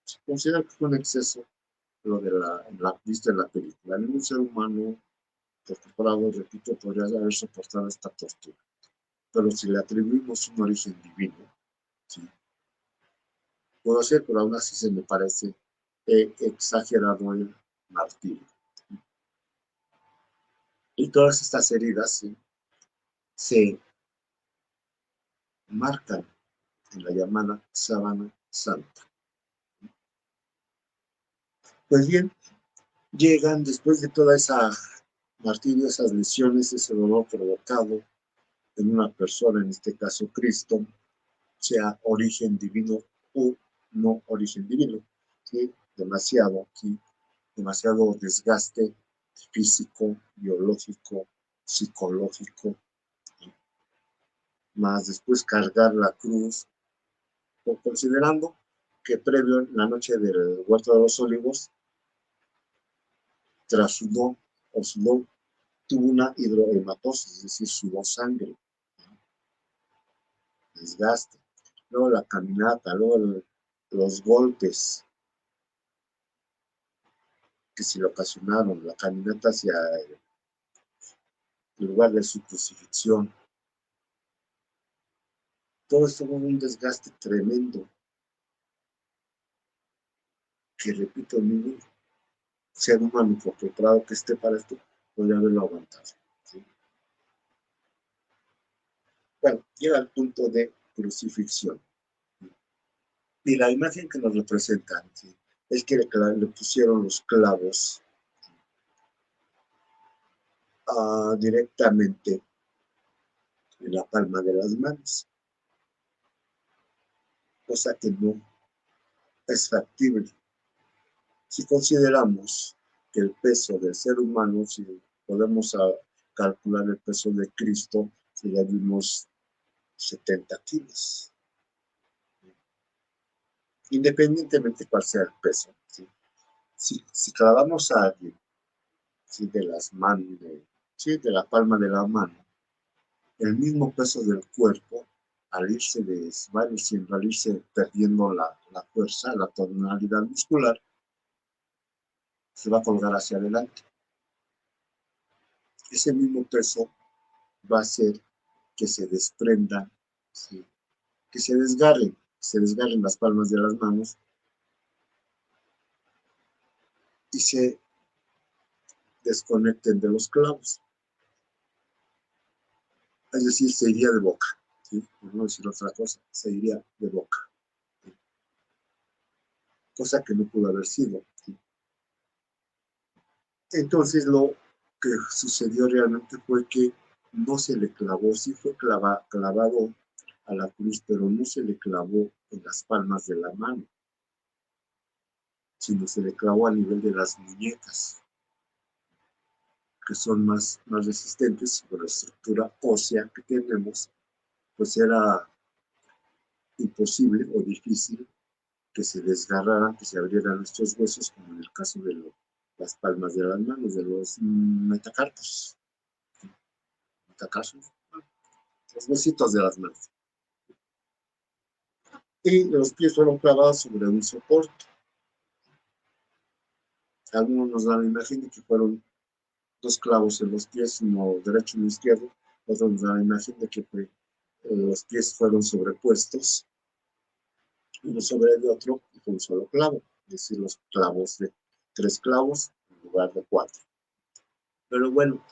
se considera que fue un exceso lo de la vista en la película. Ningún ser humano, torturado, repito, podría haber soportado esta tortura. Pero si le atribuimos un origen divino, ¿sí? Puedo ser, pero aún así se me parece exagerado el martirio. Y todas estas heridas, ¿sí?, se marcan en la llamada sábana santa. Pues bien, llegan después de toda esa martirio, esas lesiones, ese dolor provocado en una persona, en este caso Cristo, sea origen divino o no origen divino, ¿sí? Demasiado desgaste físico, biológico, psicológico, ¿sí? Más después cargar la cruz, considerando que previo la noche del Huerto de los Olivos, trasudó o sudó, tuvo una hidrohematosis, es decir, sudó sangre, desgaste. Luego la caminata, luego los golpes que se le ocasionaron, la caminata hacia el lugar de su crucifixión. Todo esto fue un desgaste tremendo que, repito, ningún ser humano preparado que esté para esto podría haberlo aguantado, ¿sí? Bueno, llega al punto de crucifixión. Y la imagen que nos representan, ¿sí?, es que le pusieron los clavos directamente en la palma de las manos, cosa que no es factible. Si consideramos que el peso del ser humano, si podemos calcular el peso de Cristo, sería de unos 70 kilos. Independientemente cuál sea el peso, ¿sí? Si clavamos a alguien, ¿sí?, de las manos, ¿sí?, de la palma de la mano, el mismo peso del cuerpo, al irse desvaneciendo, al irse perdiendo la fuerza, la tonalidad muscular, se va a colgar hacia adelante. Ese mismo peso va a hacer que se desprendan, ¿sí?, que se desgarren las palmas de las manos y se desconecten de los clavos. Es decir, se iría de boca, ¿sí?, por no decir otra cosa, se iría de boca, ¿sí?, cosa que no pudo haber sido, ¿sí? Entonces lo que sucedió realmente fue que no se le clavó, sí fue clavado a la cruz, pero no se le clavó en las palmas de la mano, sino se le clavó a nivel de las muñecas, que son más resistentes por la estructura ósea que tenemos. Pues era imposible o difícil que se desgarraran, que se abrieran estos huesos, como en el caso de las palmas de las manos, de los metacarpos, los huesitos de las manos. Y los pies fueron clavados sobre un soporte. Algunos nos dan la imagen de que fueron dos clavos en los pies, uno derecho y uno izquierdo. Otros nos dan la imagen de que los pies fueron sobrepuestos uno sobre el otro y con un solo clavo, es decir, los clavos de 3 clavos en lugar de 4. Pero bueno,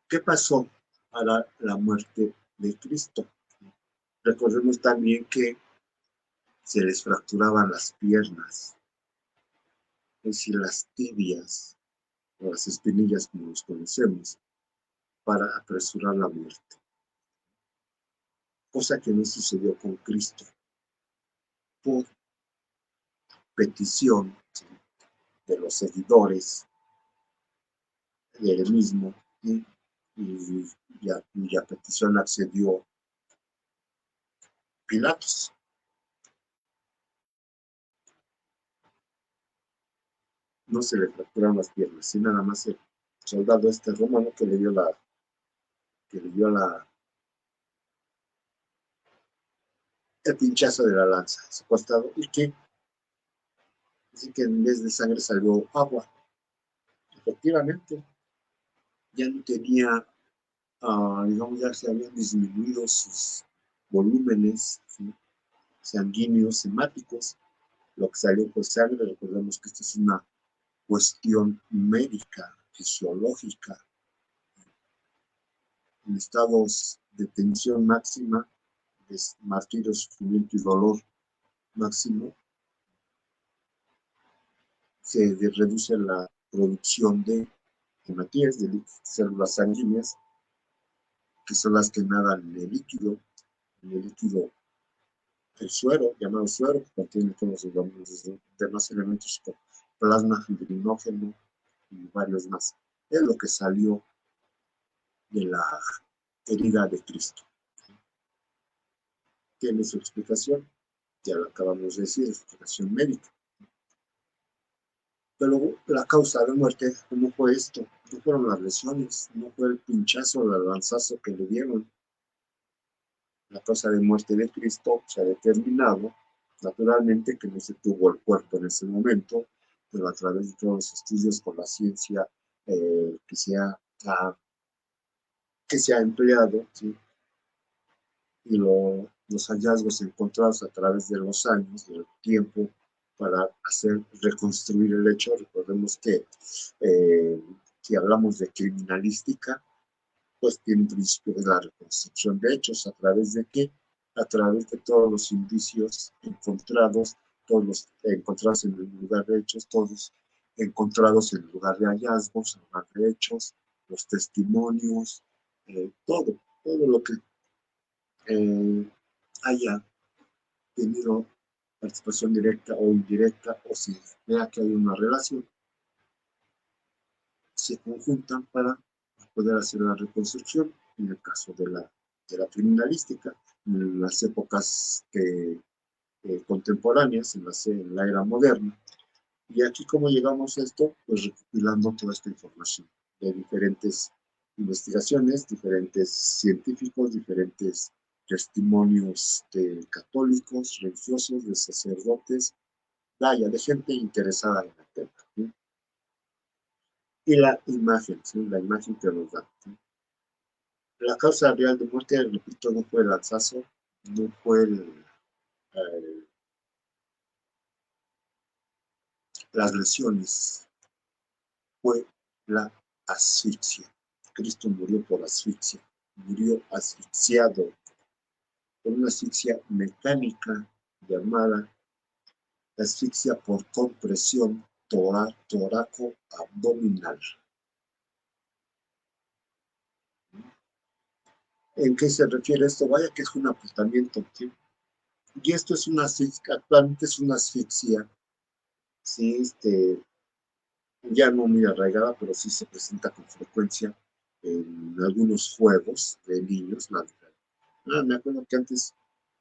¿qué pasó para la muerte de Cristo? Recordemos también que se les fracturaban las piernas, es decir, las tibias o las espinillas como los conocemos, para apresurar la muerte. Cosa que no sucedió con Cristo, por petición, ¿sí?, de los seguidores de él mismo, ¿sí?, y a petición accedió Pilatos. No se le fracturaron las piernas, y nada más el soldado romano que le dio el pinchazo de la lanza a su costado, y que así que en vez de sangre salió agua. Efectivamente, ya no tenía, digamos, ya se habían disminuido sus volúmenes, ¿sí?, sanguíneos, hemáticos. Lo que salió fue sangre. Recordemos que esto es una cuestión médica, fisiológica. En estados de tensión máxima, de martirio, sufrimiento y dolor máximo, se reduce la producción de hematíes, de células sanguíneas, que son las que nadan en el líquido, el suero, llamado suero, que contiene todos los demás elementos como plasma fibrinógeno y varios más. Es lo que salió de la herida de Cristo. Tiene su explicación, ya lo acabamos de decir, explicación médica. Pero la causa de muerte, ¿cómo fue esto? No fueron las lesiones, no fue el pinchazo o el lanzazo que le dieron. La causa de muerte de Cristo se ha determinado, naturalmente, que no se tuvo el cuerpo en ese momento, pero a través de todos los estudios con la ciencia que se ha empleado, ¿sí?, y los hallazgos encontrados a través de los años, del tiempo, para reconstruir el hecho. Recordemos que si hablamos de criminalística, pues tiene un principio de la reconstrucción de hechos. ¿A través de qué? A través de todos los indicios encontrados, todos los encontrados en el lugar de hechos, todos encontrados en el lugar de hallazgos, en el lugar de hechos, los testimonios, todo lo que haya tenido participación directa o indirecta, o si vea que hay una relación, se conjuntan para poder hacer la reconstrucción. En el caso de la criminalística, en las épocas contemporáneas, en la era moderna. Y aquí, ¿cómo llegamos a esto? Pues recopilando toda esta información de diferentes investigaciones, diferentes científicos, diferentes testimonios de católicos, religiosos, de sacerdotes, de gente interesada en el tema, ¿sí? Y la imagen, ¿sí?, la imagen que nos da, ¿sí? La causa real de muerte, repito, no fue el lanzazo, no fue las lesiones, fue la asfixia. Cristo murió por asfixia, murió asfixiado por una asfixia mecánica llamada asfixia por compresión toraco-abdominal. ¿En qué se refiere esto? Vaya que es un aplastamiento, ¿sí? Y esto es una asfixia, actualmente es una asfixia, sí, ya no muy arraigada, pero sí se presenta con frecuencia en algunos juegos de niños. Me acuerdo que antes,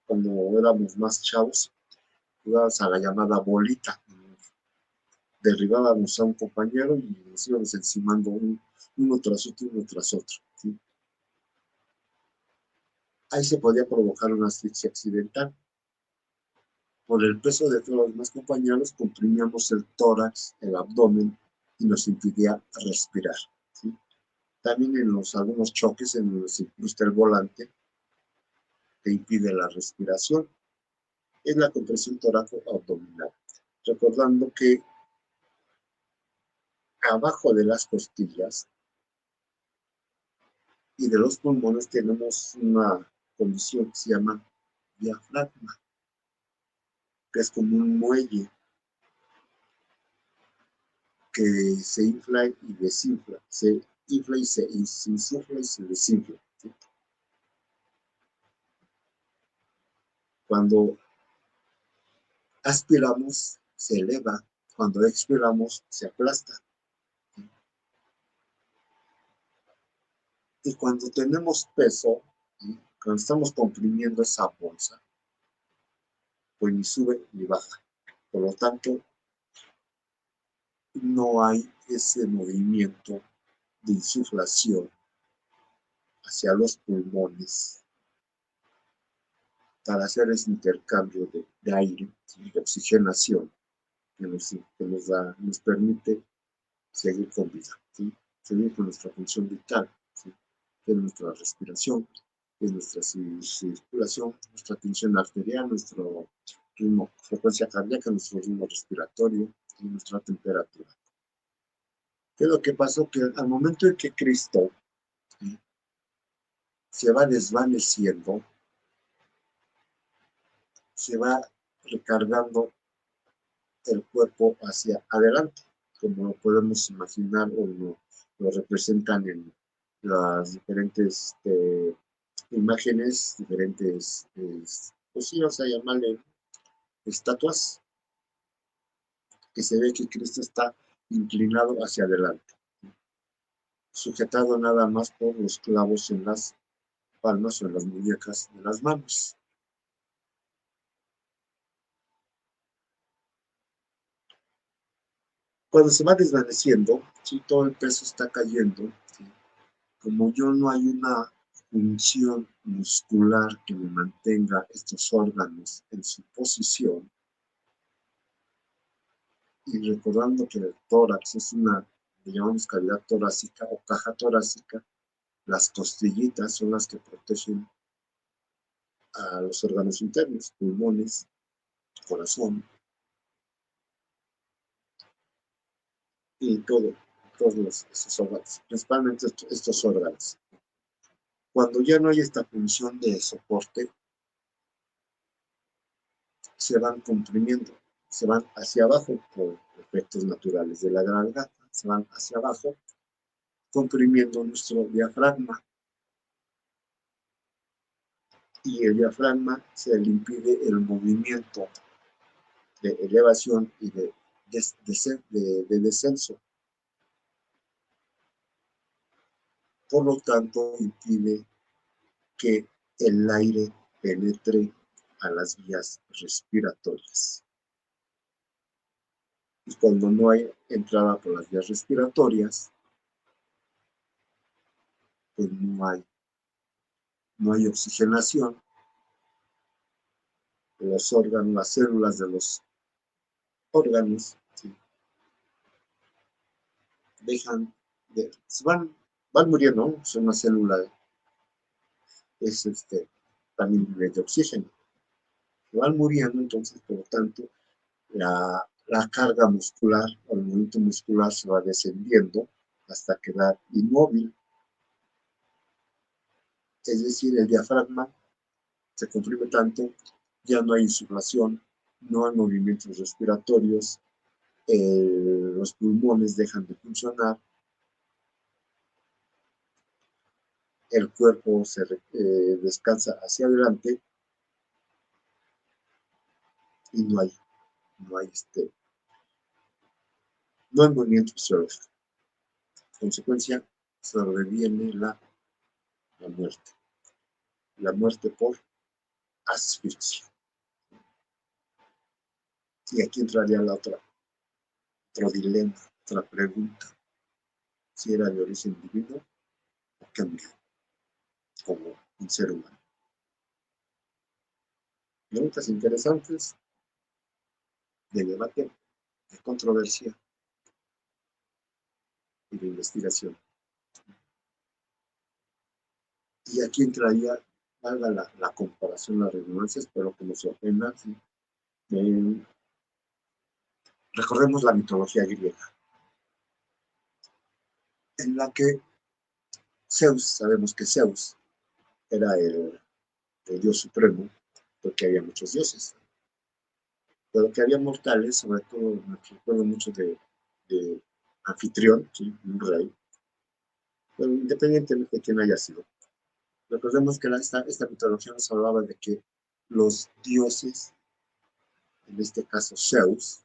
cuando éramos más chavos, jugábamos a la llamada bolita. Derribábamos a un compañero y nos íbamos encimando uno tras otro, uno tras otro, ¿sí? Ahí se podía provocar una asfixia accidental. Por el peso de todos los demás compañeros, comprimíamos el tórax, el abdomen, y nos impedía respirar, ¿sí? También en algunos choques en los que se incrusta el volante, te impide la respiración. Es la compresión torácico-abdominal. Recordando que abajo de las costillas y de los pulmones tenemos una condición que se llama diafragma, que es como un muelle. que se infla y desinfla, se infla y se insufla y se desinfla, ¿sí? Cuando aspiramos, se eleva, cuando expiramos, se aplasta. Y cuando tenemos peso, ¿sí? Cuando estamos comprimiendo esa bolsa, pues ni sube ni baja. Por lo tanto, no hay ese movimiento de insuflación hacia los pulmones para hacer ese intercambio de aire y de oxigenación nos permite seguir con vida, ¿sí? Seguir con nuestra función vital, ¿sí? Que es nuestra respiración, que es nuestra circulación, nuestra tensión arterial, nuestro ritmo, frecuencia cardíaca, nuestro ritmo respiratorio y nuestra temperatura. ¿Qué es lo que pasó? Que al momento en que Cristo, ¿sí?, se va desvaneciendo, se va recargando el cuerpo hacia adelante, como lo podemos imaginar o lo representan en las diferentes imágenes, diferentes, pues sí, vamos a llamarle estatuas, que se ve que Cristo está inclinado hacia adelante, sujetado nada más por los clavos en las palmas o en las muñecas de las manos. Cuando se va desvaneciendo, ¿sí?, todo el peso está cayendo, ¿sí? Como yo no hay una función muscular que me mantenga estos órganos en su posición, y recordando que el tórax es una, le llamamos cavidad torácica o caja torácica, las costillitas son las que protegen a los órganos internos, pulmones, corazón y todos esos órganos, principalmente estos órganos. Cuando ya no hay esta función de soporte, se van comprimiendo, se van hacia abajo por efectos naturales de la gravedad, se van hacia abajo, comprimiendo nuestro diafragma. Y el diafragma se le impide el movimiento de elevación y de descenso. Por lo tanto, impide que el aire penetre a las vías respiratorias. Y cuando no hay entrada por las vías respiratorias, pues no hay oxigenación. Los órganos, las células de los órganos, ¿sí?, van muriendo, ¿no? Es una célula, es también de oxígeno. Van muriendo, entonces, por lo tanto, la carga muscular o el movimiento muscular se va descendiendo hasta quedar inmóvil. Es decir, el diafragma se comprime tanto, ya no hay insuflación, no hay movimientos respiratorios, los pulmones dejan de funcionar, el cuerpo se descansa hacia adelante y no hay, no hay movimiento fisiológico. En consecuencia, sobreviene la muerte. La muerte por asfixia. Y aquí entraría otro dilema, otra pregunta: si era de origen divino o cambió como un ser humano. Preguntas interesantes, de debate, de controversia y de investigación. Y aquí entraría, valga la comparación, las redundancias, pero que nos ofenda, ¿sí? Recordemos la mitología griega, en la que Zeus, sabemos que Zeus era el dios supremo, porque había muchos dioses, pero que había mortales, sobre todo me recuerdo mucho de anfitrión, ¿sí? Un rey, pero independientemente de quién haya sido. Recordemos que esta mitología nos hablaba de que los dioses, en este caso Zeus,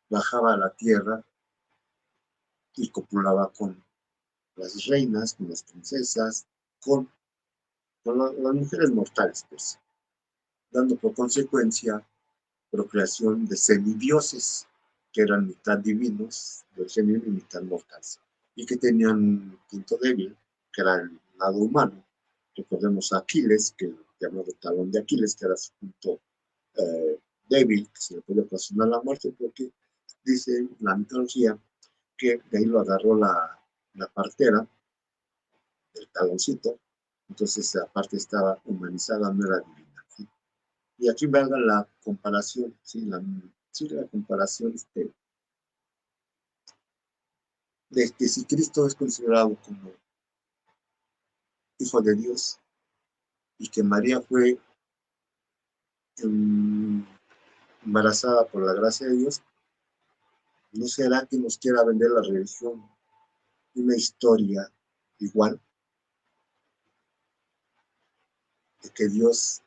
bajaba a la tierra y copulaba con las reinas, con las princesas, las mujeres mortales, pues, dando por consecuencia procreación de semidioses, que eran mitad divinos, del género y mitad mortales, y que tenían un punto débil, que era el lado humano. Recordemos a Aquiles, que llamado talón de Aquiles, que era su punto débil, que se le podía ocasionar la muerte, porque dice la mitología que de ahí lo agarró la partera, el taloncito, entonces la parte estaba humanizada, no era divina. ¿Sí? Y aquí valga la comparación, ¿sí? La comparación de que si Cristo es considerado como hijo de Dios y que María fue embarazada por la gracia de Dios, ¿no será que nos quiera vender la religión una historia igual? De que Dios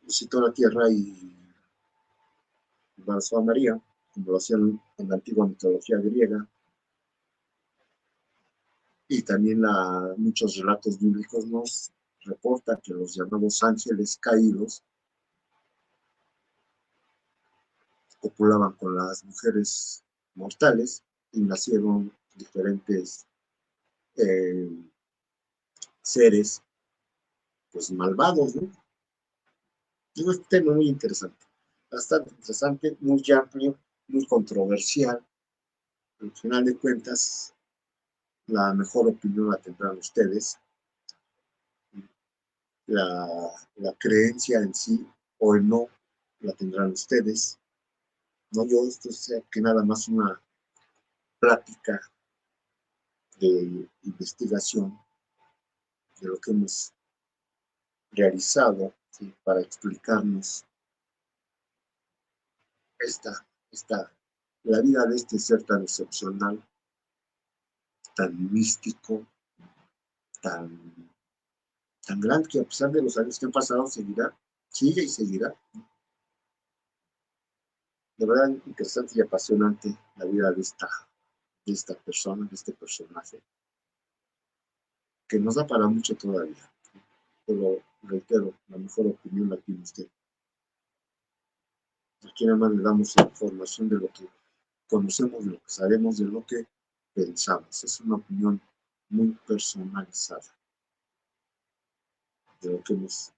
visitó la tierra y embarazó a María, como lo hacían en la antigua mitología griega, y también muchos relatos bíblicos nos reportan que los llamados ángeles caídos copulaban con las mujeres mortales y nacieron diferentes eh, seres pues malvados, ¿no? Es un tema muy interesante, bastante interesante, muy amplio, muy controversial. Al final de cuentas, la mejor opinión la tendrán ustedes. La creencia en sí o el no la tendrán ustedes. No, yo esto sé que nada más una plática de investigación de lo que hemos realizado, ¿sí? Para explicarnos la vida de este ser tan excepcional, tan místico, tan, tan grande, que a pesar de los años que han pasado seguirá, sigue y seguirá. De verdad interesante y apasionante la vida de esta persona, de este personaje, que nos da para mucho todavía. Pero reitero, la mejor opinión la tiene usted. Aquí nada más le damos información de lo que conocemos, de lo que sabemos, de lo que pensamos. Es una opinión muy personalizada de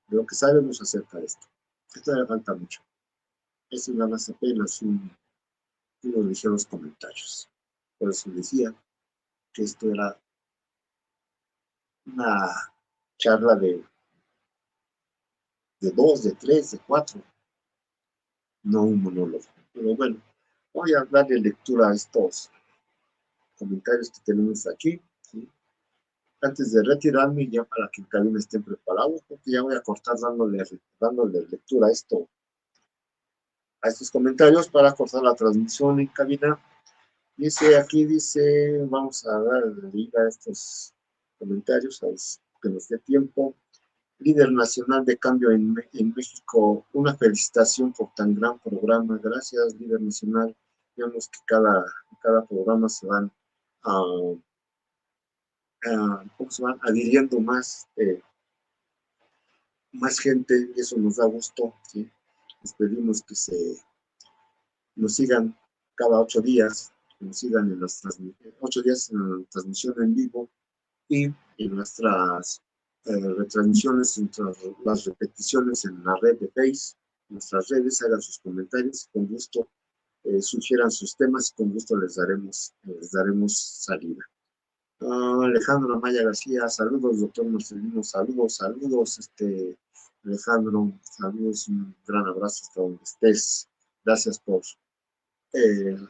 lo que sabemos acerca de esto. Esto le falta mucho. Eso es nada más apenas unos ligeros comentarios. Por eso decía que esto era una charla de dos, de tres, de cuatro, no un monólogo. Pero bueno, voy a darle lectura a estos comentarios que tenemos aquí, ¿sí? Antes de retirarme, ya para que en cabina estén preparados, porque ya voy a cortar dándole lectura a estos comentarios para cortar la transmisión en cabina. Dice, vamos a dar a estos comentarios, a que nos dé tiempo. Líder nacional de cambio en México, una felicitación por tan gran programa. Gracias, líder nacional. Vemos que cada programa se van ¿cómo se van adhiriendo más gente, eso nos da gusto, ¿sí? Les pedimos que nos sigan cada 8 días, que nos sigan en las 8 días en la transmisión en vivo y en nuestras retransmisiones, las repeticiones en la red de Face, nuestras redes, hagan sus comentarios, con gusto sugieran sus temas y con gusto les daremos salida. Alejandro Amaya García, saludos, doctor Marcelino, saludos, Alejandro, saludos, un gran abrazo hasta donde estés. Gracias por el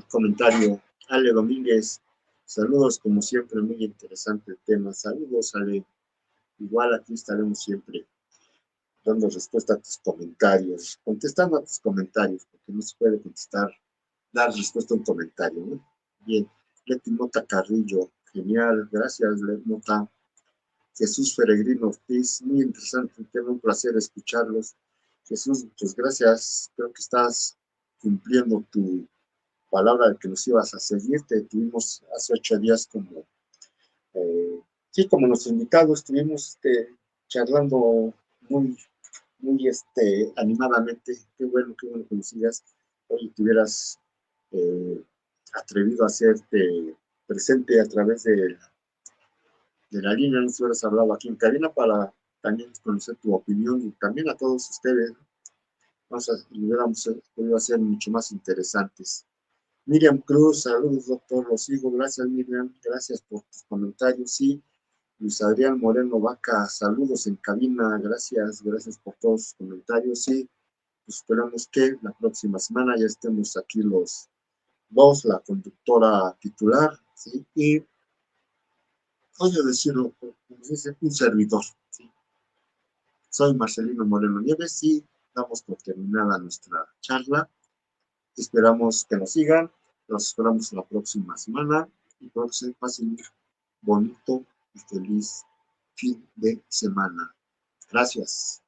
comentario. Ale Domínguez, saludos, como siempre, muy interesante el tema. Saludos, Ale. Igual aquí estaremos siempre dando respuesta a tus comentarios, contestando a tus comentarios, porque no se puede contestar dar respuesta a un comentario, ¿no? Bien, Leti Mota Carrillo, genial, gracias, Mota. Jesús Peregrino Ortiz, muy interesante el tema, un placer escucharlos. Jesús, pues gracias, creo que estás cumpliendo tu palabra de que nos ibas a seguir. Te tuvimos hace 8 días como, sí, como los invitados, estuvimos charlando muy, muy animadamente. Qué bueno que nos sigas. Hoy te hubieras eh, atrevido a hacerte presente a través de la línea, nos hubieras hablado aquí en cabina para también conocer tu opinión y también a todos ustedes, ¿no? Hubiéramos podido hacer mucho más interesantes. Miriam Cruz, saludos, doctor, los sigo. Gracias, Miriam, gracias por tus comentarios. Sí, Luis Adrián Moreno Vaca, saludos en cabina, gracias, gracias por todos sus comentarios. Sí, pues esperamos que la próxima semana ya estemos aquí los dos, la conductora titular, ¿sí? Y voy a decirlo, como dice, un servidor, ¿sí? Soy Marcelino Moreno Nieves y damos por terminada nuestra charla. Esperamos que nos sigan, los esperamos la próxima semana y que se pasen un bonito y feliz fin de semana. Gracias.